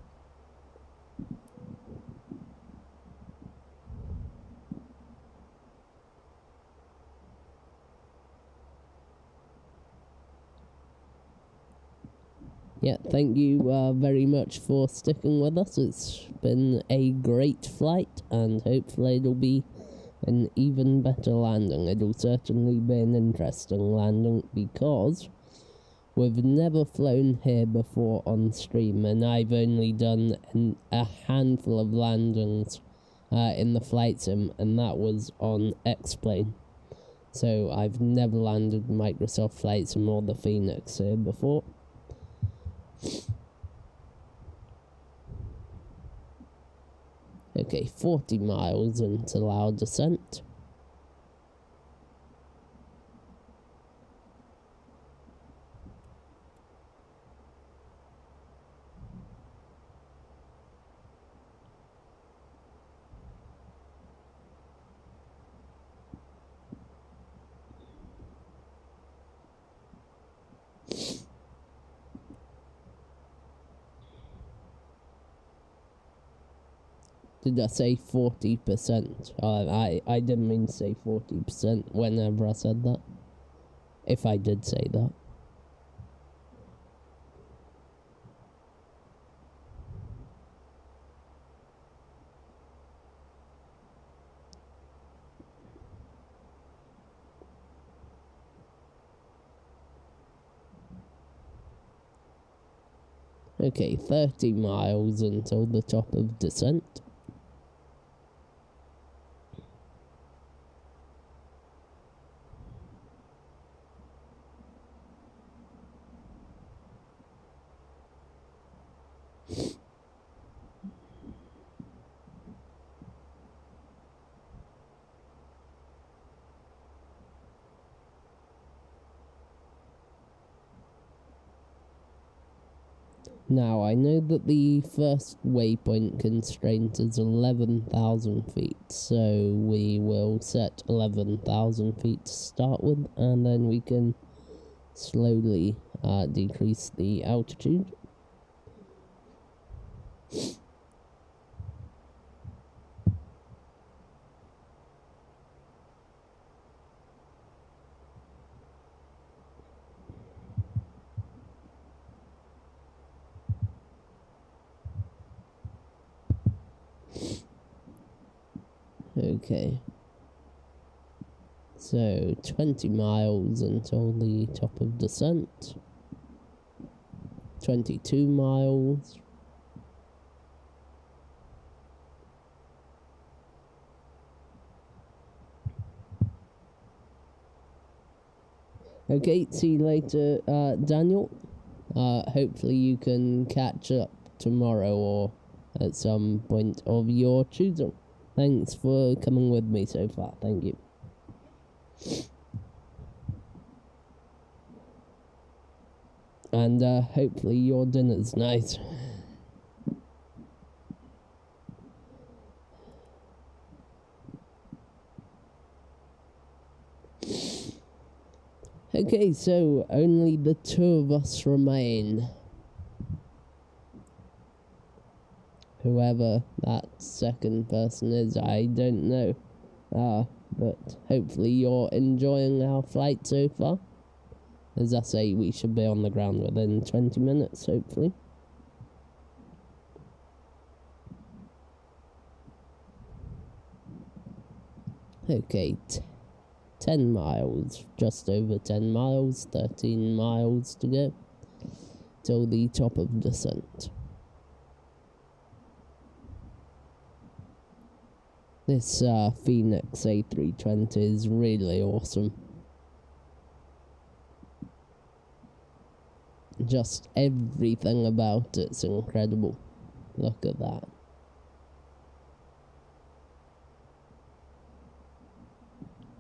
Yeah, thank you very much for sticking with us. It's been a great flight, and hopefully it'll be an even better landing. It'll certainly be an interesting landing because we've never flown here before on stream, and I've only done a handful of landings in the flight sim, and that was on X-Plane. So I've never landed Microsoft Flight Sim or the FENIX here before. Okay, 40 miles until our descent. Did I say 40%? I didn't mean to say 40% whenever I said that. If I did say that. Okay, 30 miles until the top of descent. Now, I know that the first waypoint constraint is 11,000 feet, so we will set 11,000 feet to start with, and then we can slowly decrease the altitude. Okay. So, 20 miles until the top of descent. 22 miles. Okay, see you later, Daniel. Hopefully you can catch up tomorrow or at some point of your choosing. Thanks for coming with me so far. Thank you. And hopefully your dinner's nice. Okay, so only the two of us remain. Whoever that second person is, I don't know. But hopefully you're enjoying our flight so far. As I say, we should be on the ground within 20 minutes, hopefully. Okay, 10 miles, just over 10 miles, 13 miles to go till the top of descent. This FENIX A320 is really awesome. Just everything about it's incredible. Look at that.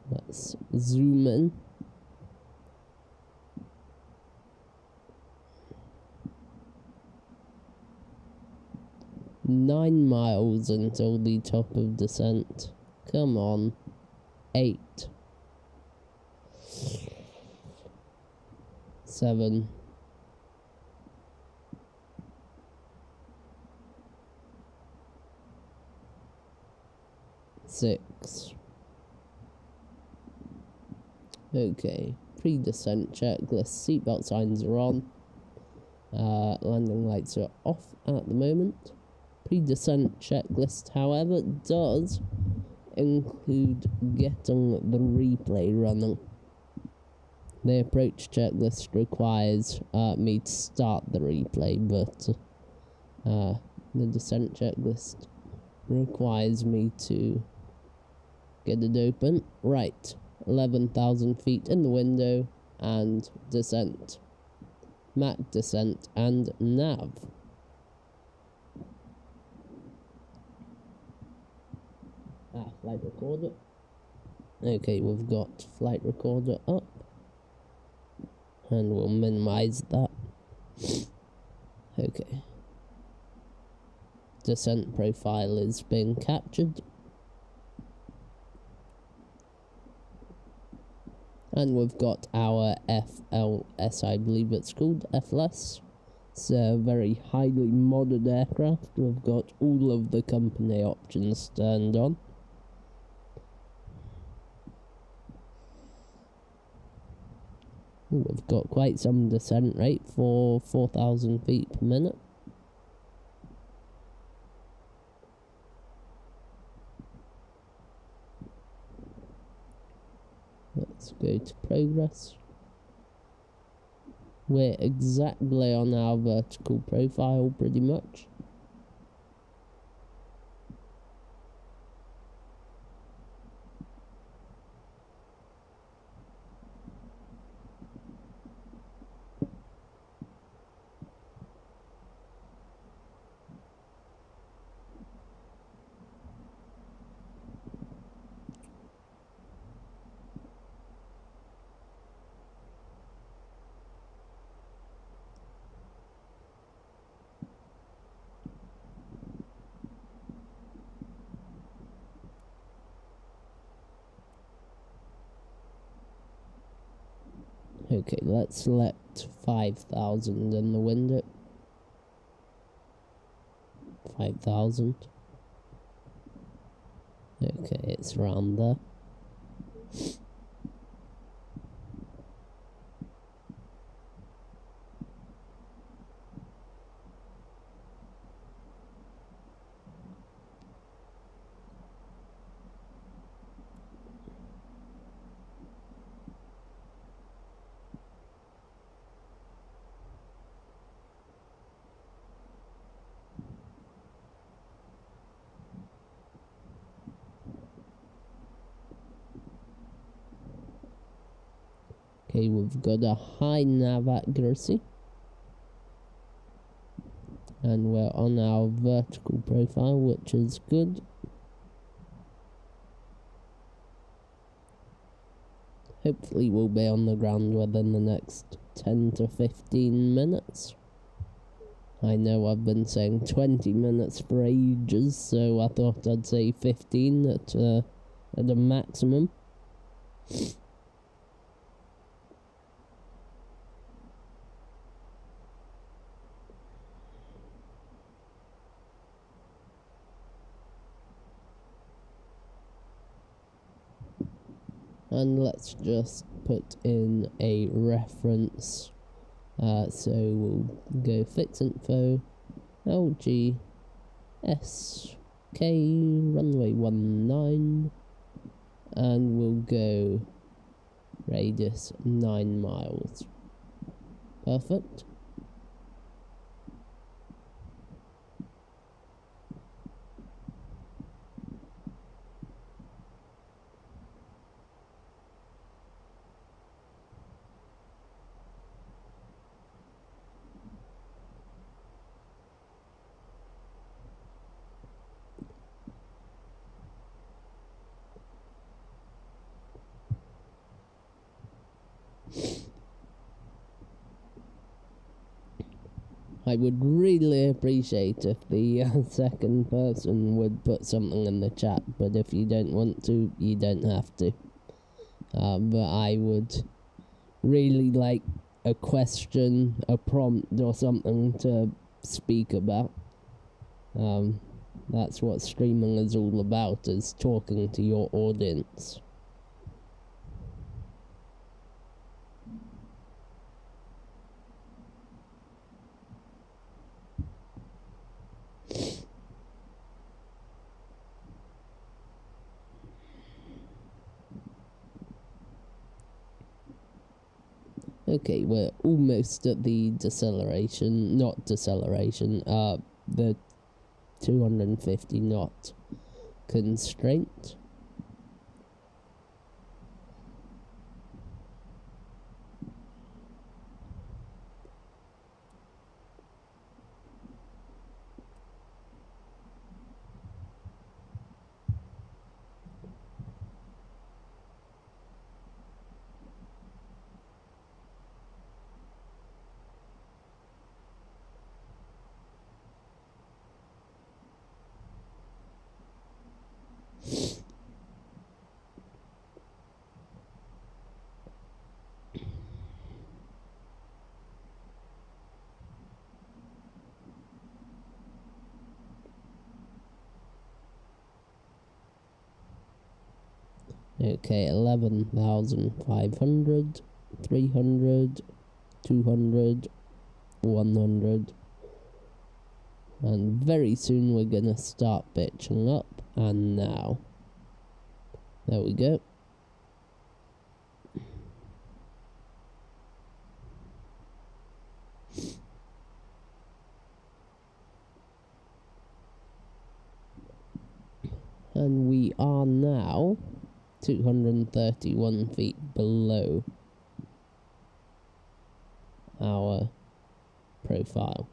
Let's zoom in. Nine miles until the top of descent. Come on. 8. 7. 6. Okay, pre-descent checklist, seatbelt signs are on, landing lights are off at the moment. Pre-descent checklist, however, does include getting the replay running. The approach checklist requires me to start the replay, but the descent checklist requires me to get it open. Right. 11,000 feet in the window, and descent. Mach descent and nav. Flight recorder. Okay, we've got flight recorder up. And we'll minimize that. Okay. Descent profile is being captured. And we've got our FLS, I believe it's called, FLS. It's a very highly modded aircraft. We've got all of the company options turned on. We've got quite some descent rate for 4,000 feet per minute. Let's go to progress. We're exactly on our vertical profile, pretty much. Okay, let's select 5,000 in the window. 5,000. Okay, it's around there. Okay, we've got a high nav accuracy. And we're on our vertical profile, which is good. Hopefully we'll be on the ground within the next 10 to 15 minutes. I know I've been saying 20 minutes for ages, so I thought I'd say 15 at a maximum. And let's just put in a reference. So we'll go fix info, LGSK, runway 19, and we'll go radius 9 miles. Perfect. I would really appreciate if the second person would put something in the chat, but if you don't want to, you don't have to. But I would really like a question, a prompt, or something to speak about. That's what streaming is all about, is talking to your audience. Okay, we're almost at the deceleration, not deceleration, the 250 knot constraint. Okay, 11,500, 300, 200, 100. And very soon we're gonna start pitching up, and now. There we go. And we are now 231 feet below our profile.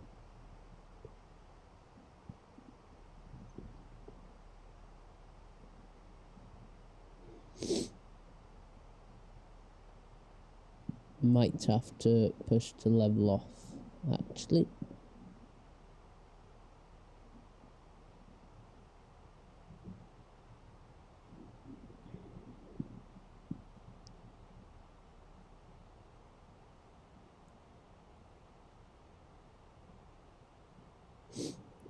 Might have to push to level off, actually.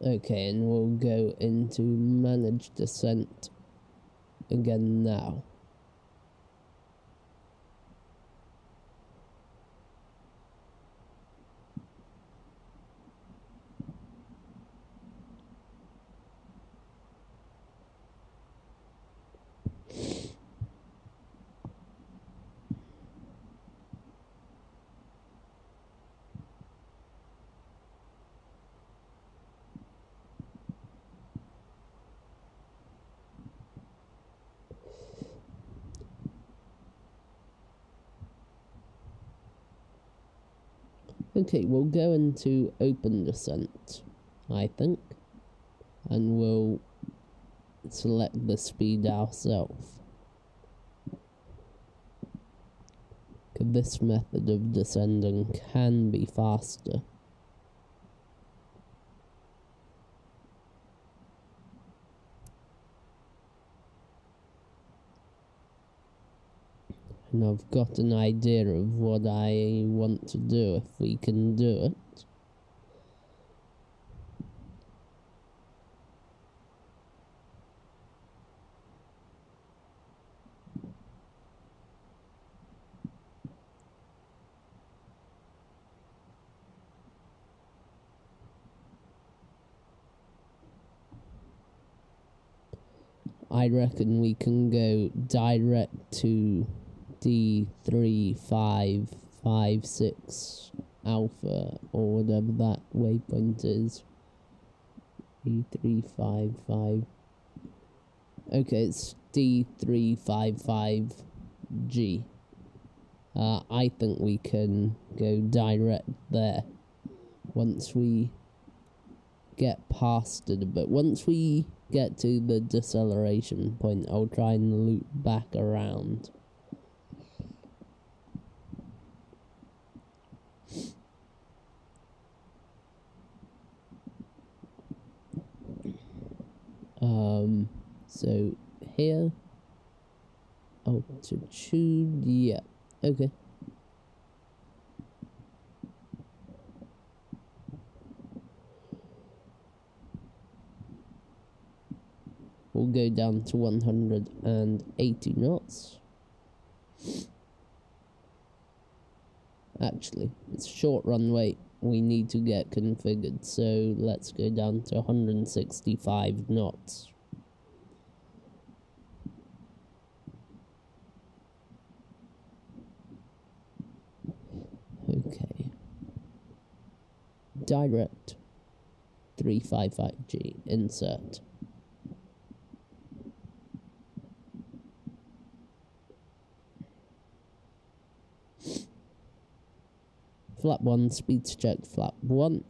Okay, and we'll go into manage descent again now. Okay, we'll go into open descent, I think, and we'll select the speed ourselves. This method of descending can be faster. And I've got an idea of what I want to do if we can do it. I reckon we can go direct to D3556 Alpha, or whatever that waypoint is. D355. Okay, it's D355G. I think we can go direct there once we get past it a bit. Once we get to the deceleration point, I'll try and loop back around. So here, altitude, yeah, okay. We'll go down to 180 knots. Actually, it's short runway we need to get configured, so let's go down to 165 knots. Okay. Direct 355G, insert. Flap 1, speeds check, flap 1.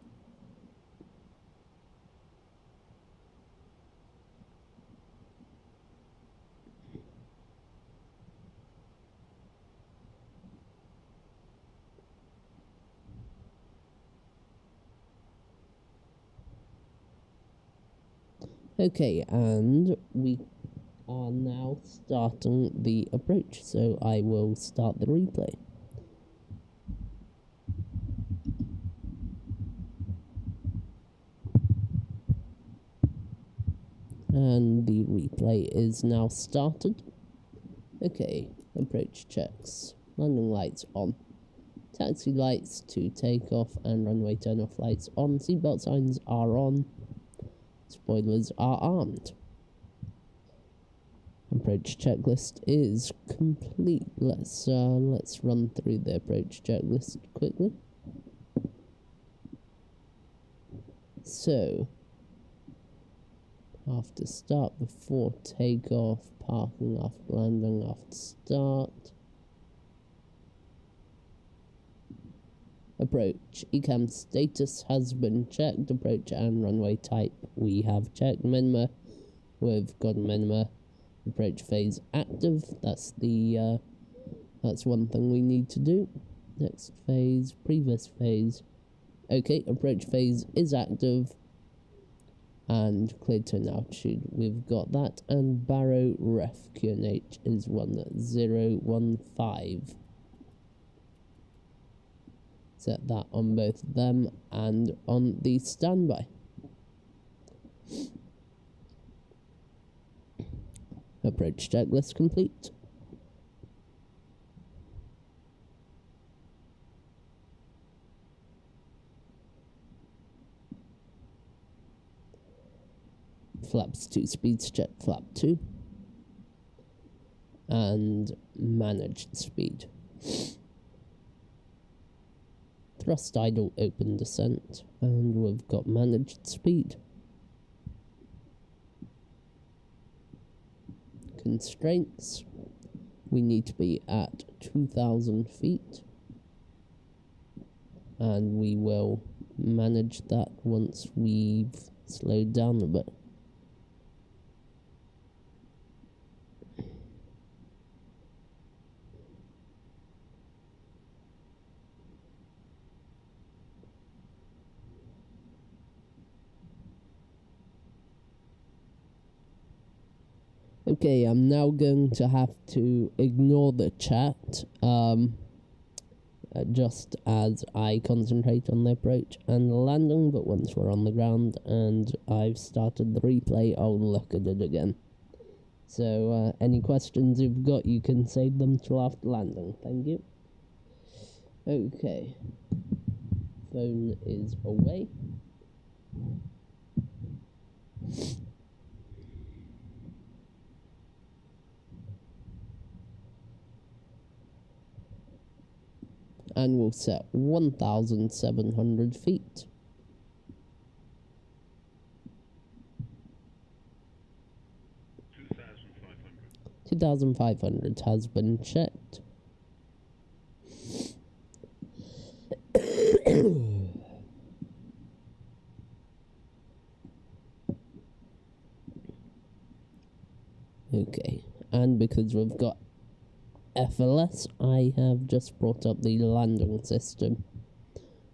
Okay, and we are now starting the approach, so I will start the replay. And the replay is now started. Okay, approach checks. Landing lights on. Taxi lights to take off and runway turn off lights on. Seatbelt signs are on. Spoilers are armed. Approach checklist is complete. Let's run through the approach checklist quickly. So, after start, before takeoff, parking after landing, after start. Approach. ECAM status has been checked. Approach and runway type we have checked. Minima, we've got minima. Approach phase active. That's one thing we need to do. Next phase, previous phase. Okay, approach phase is active. And cleared to an altitude. We've got that. And Barrow ref QNH is 1015. Set that on both of them and on the standby. Approach checklist complete. Flaps 2 speeds check, flap 2. And managed speed. Thrust idle open descent, and we've got managed speed. Constraints, we need to be at 2,000 feet, and we will manage that once we've slowed down a bit. Okay, I'm now going to have to ignore the chat, just as I concentrate on the approach and the landing, but once we're on the ground and I've started the replay, I'll look at it again. So, any questions you've got, you can save them till after landing. Thank you. Okay. Phone is away. And we'll set 1,700 feet. 2,500 has been checked. Okay, and because we've got FLS, I have just brought up the landing system,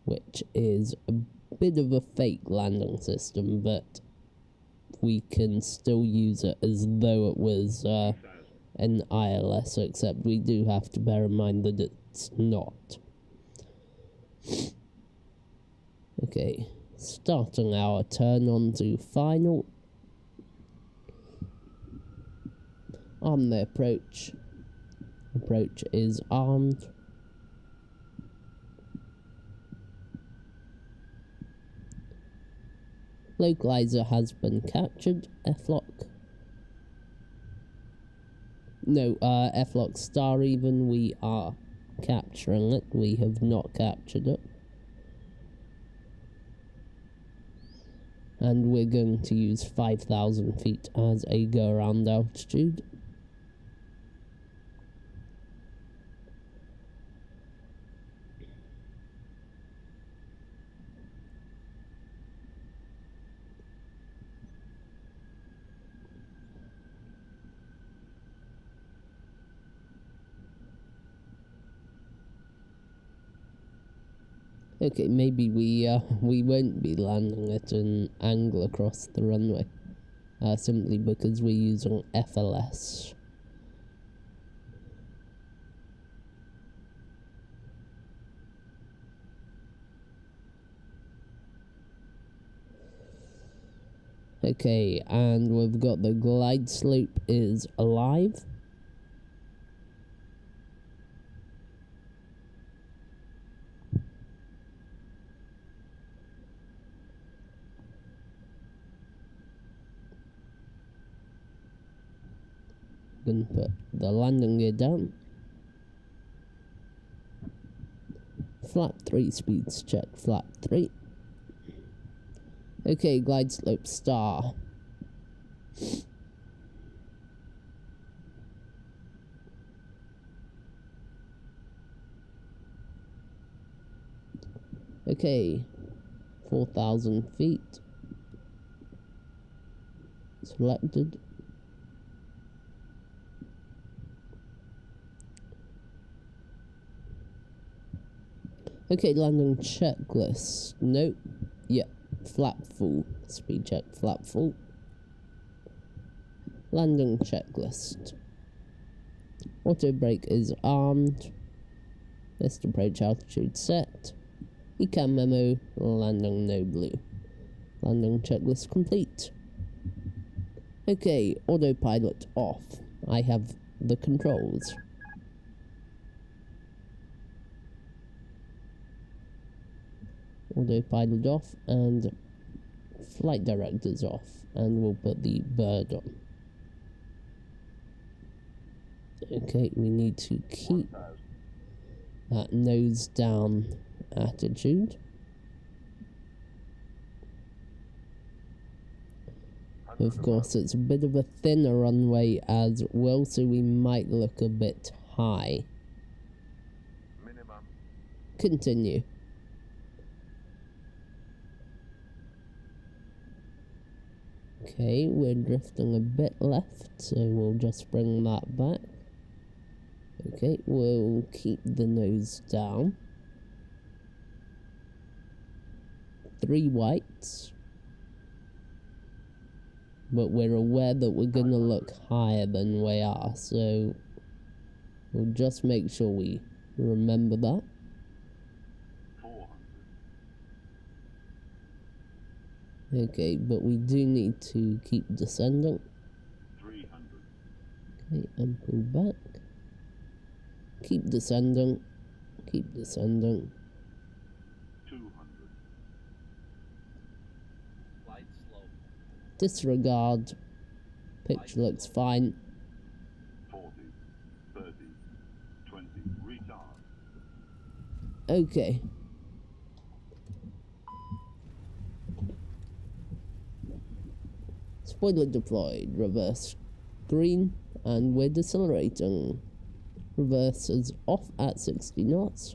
which is a bit of a fake landing system, but we can still use it as though it was an ILS, except we do have to bear in mind that it's not. Okay, starting our turn on to final. On the approach. Approach is armed. Localizer has been captured. F-lock. No, F-lock star even. We are capturing it. We have not captured it. And we're going to use 5,000 feet as a go-around altitude. Okay, maybe we won't be landing at an angle across the runway, simply because we're using FLS. Okay, and we've got the glide slope is alive. Gonna put the landing gear down. Flap 3 speeds check, flap 3. Okay, glide slope star. Okay, 4,000 feet. Selected. Okay, landing checklist. Nope. Yep. Flap full. Speed check. Flap full. Landing checklist. Auto brake is armed. Missed approach altitude set. ECAM memo. Landing no blue. Landing checklist complete. Okay, autopilot off. I have the controls. Autopilot off and flight directors off, and we'll put the bird on. Okay, we need to keep that nose down attitude. Of course, it's a bit of a thinner runway as well, so we might look a bit high. Continue. Okay, we're drifting a bit left, so we'll just bring that back. Okay, we'll keep the nose down. 3 whites. But we're aware that we're going to look higher than we are, so we'll just make sure we remember that. 400. Okay, but we do need to keep descending. 300. Okay, and pull back. Keep descending. Keep descending. 200. Light slow. Disregard. Picture looks fine. 40, 30, 20, retard. Okay. Spoiler deployed. Reverse green, and we're decelerating. Reverse is off at 60 knots.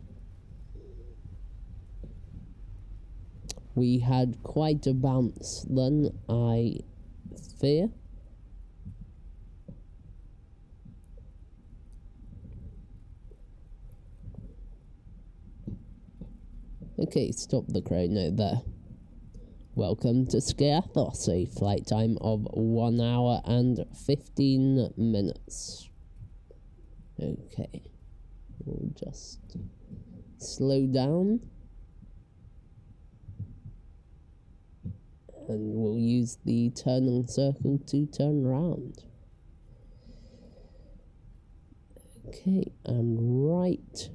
We had quite a bounce then, I fear. Okay, stop the chrono there. Welcome to Skiathos, a flight time of 1 hour and 15 minutes. Okay, we'll just slow down. And we'll use the turning circle to turn around. Okay, and right.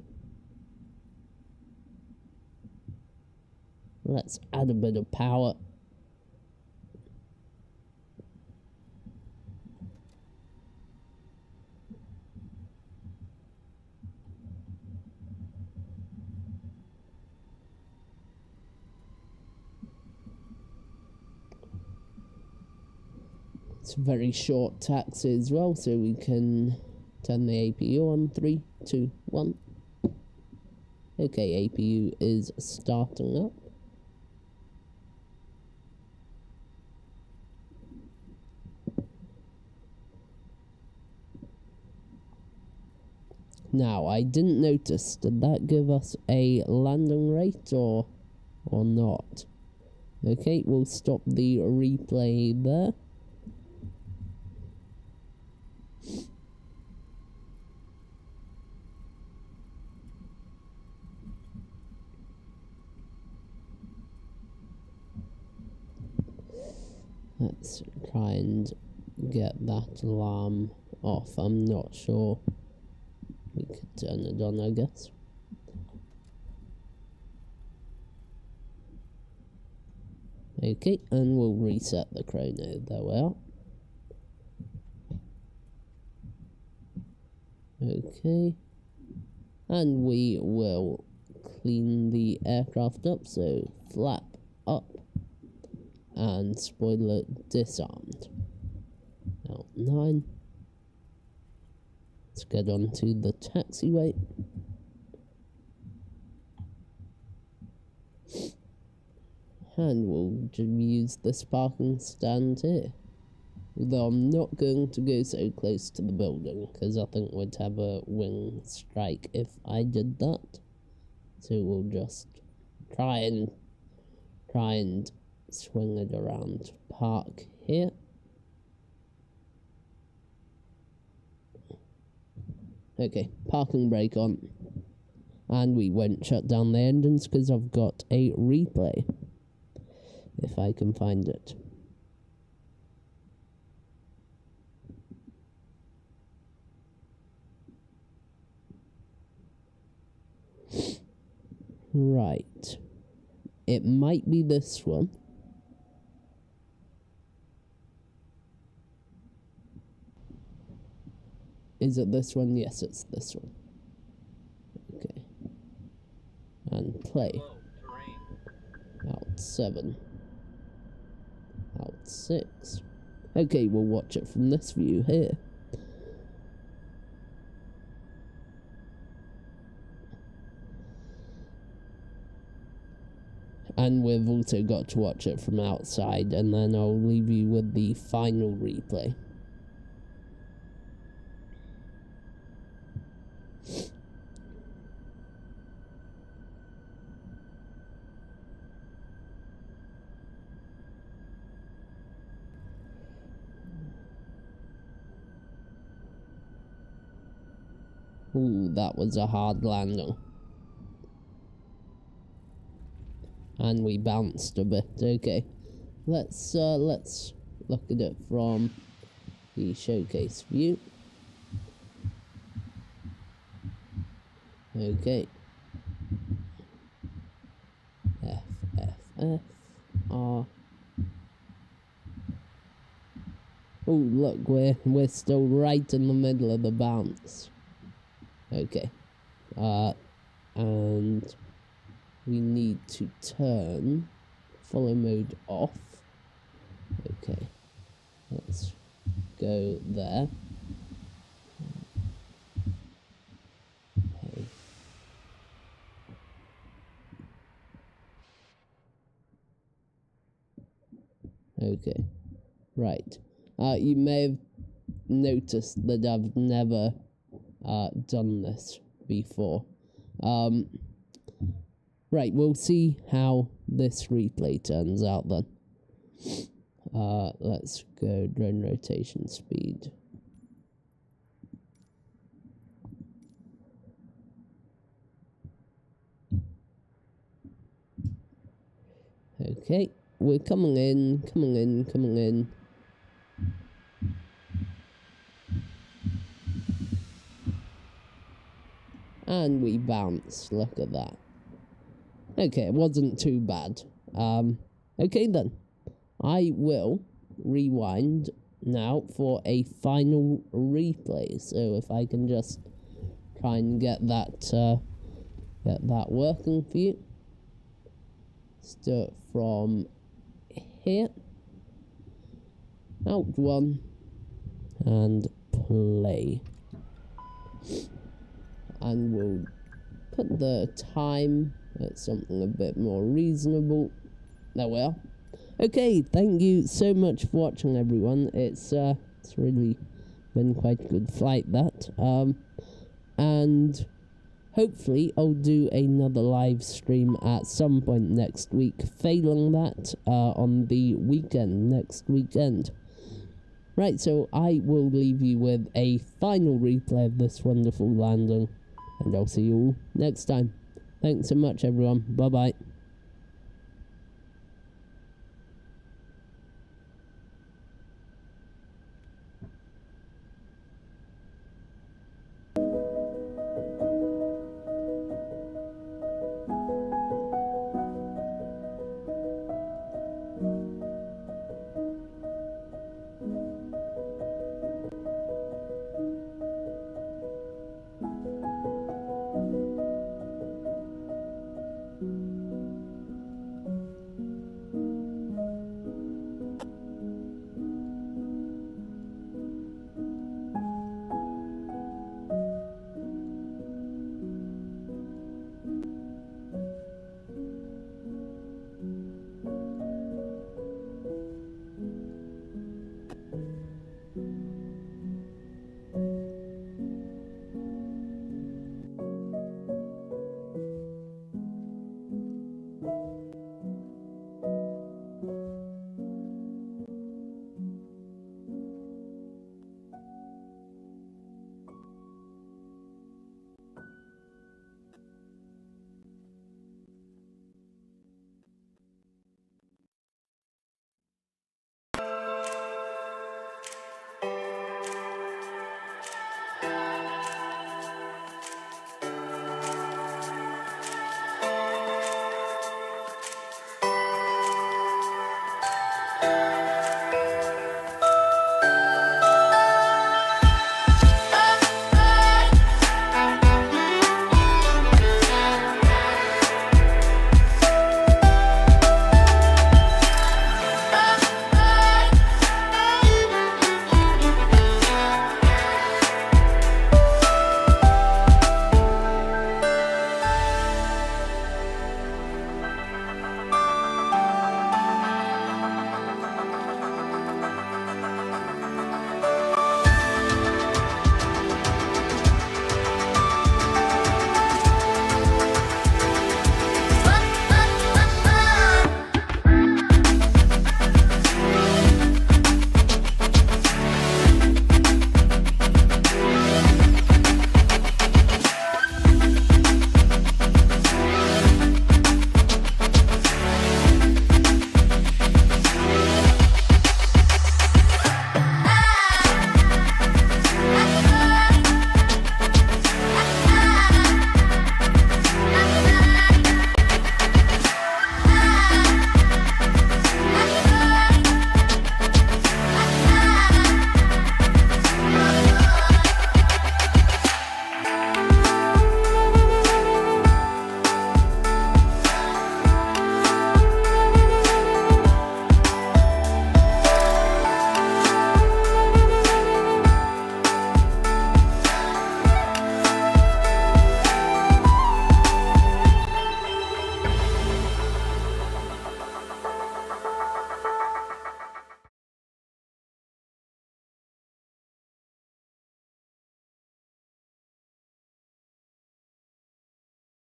Let's add a bit of power. It's a very short taxi as well, so we can turn the APU on. 3, 2, 1. Okay, APU is starting up. Now, I didn't notice, did that give us a landing rate or not? Okay, we'll stop the replay there. Let's try and get that alarm off. I'm not sure. We could turn it on, I guess. Okay, and we'll reset the chrono. There we are. Okay. And we will clean the aircraft up, so flap up. And spoiler disarmed. Now 9. Let's get on to the taxiway. And we'll just use this parking stand here. Though I'm not going to go so close to the building, because I think we'd have a wing strike if I did that. So we'll just try and swing it around. Park here. Okay, parking brake on. And we won't shut down the engines because I've got a replay. If I can find it. Right. It might be this one. Is it this one? Yes, it's this one. Okay. And play. Out 7. Out 6. Okay, we'll watch it from this view here. And we've also got to watch it from outside, and then I'll leave you with the final replay. Ooh, that was a hard landing. And we bounced a bit. Okay, let's look at it from the showcase view. Okay. F, F, F, R. Oh, look, we're still right in the middle of the bounce. Okay. And we need to turn follow mode off. Okay. Let's go there. Okay. Okay. Right. You may have noticed that I've never done this before. Right, we'll see how this replay turns out then. Let's go drone rotation speed. Okay, we're coming in. And we bounce, look at that. Okay, it wasn't too bad. Okay then. I will rewind now for a final replay. So if I can just try and get that working for you. Start from here. Out 1 and play. And we'll put the time at something a bit more reasonable. There we are. Okay, thank you so much for watching, everyone. It's really been quite a good flight, that. And hopefully I'll do another live stream at some point next week. Failing that, on the weekend, next weekend. Right, so I will leave you with a final replay of this wonderful landing. And I'll see you all next time. Thanks so much, everyone. Bye-bye.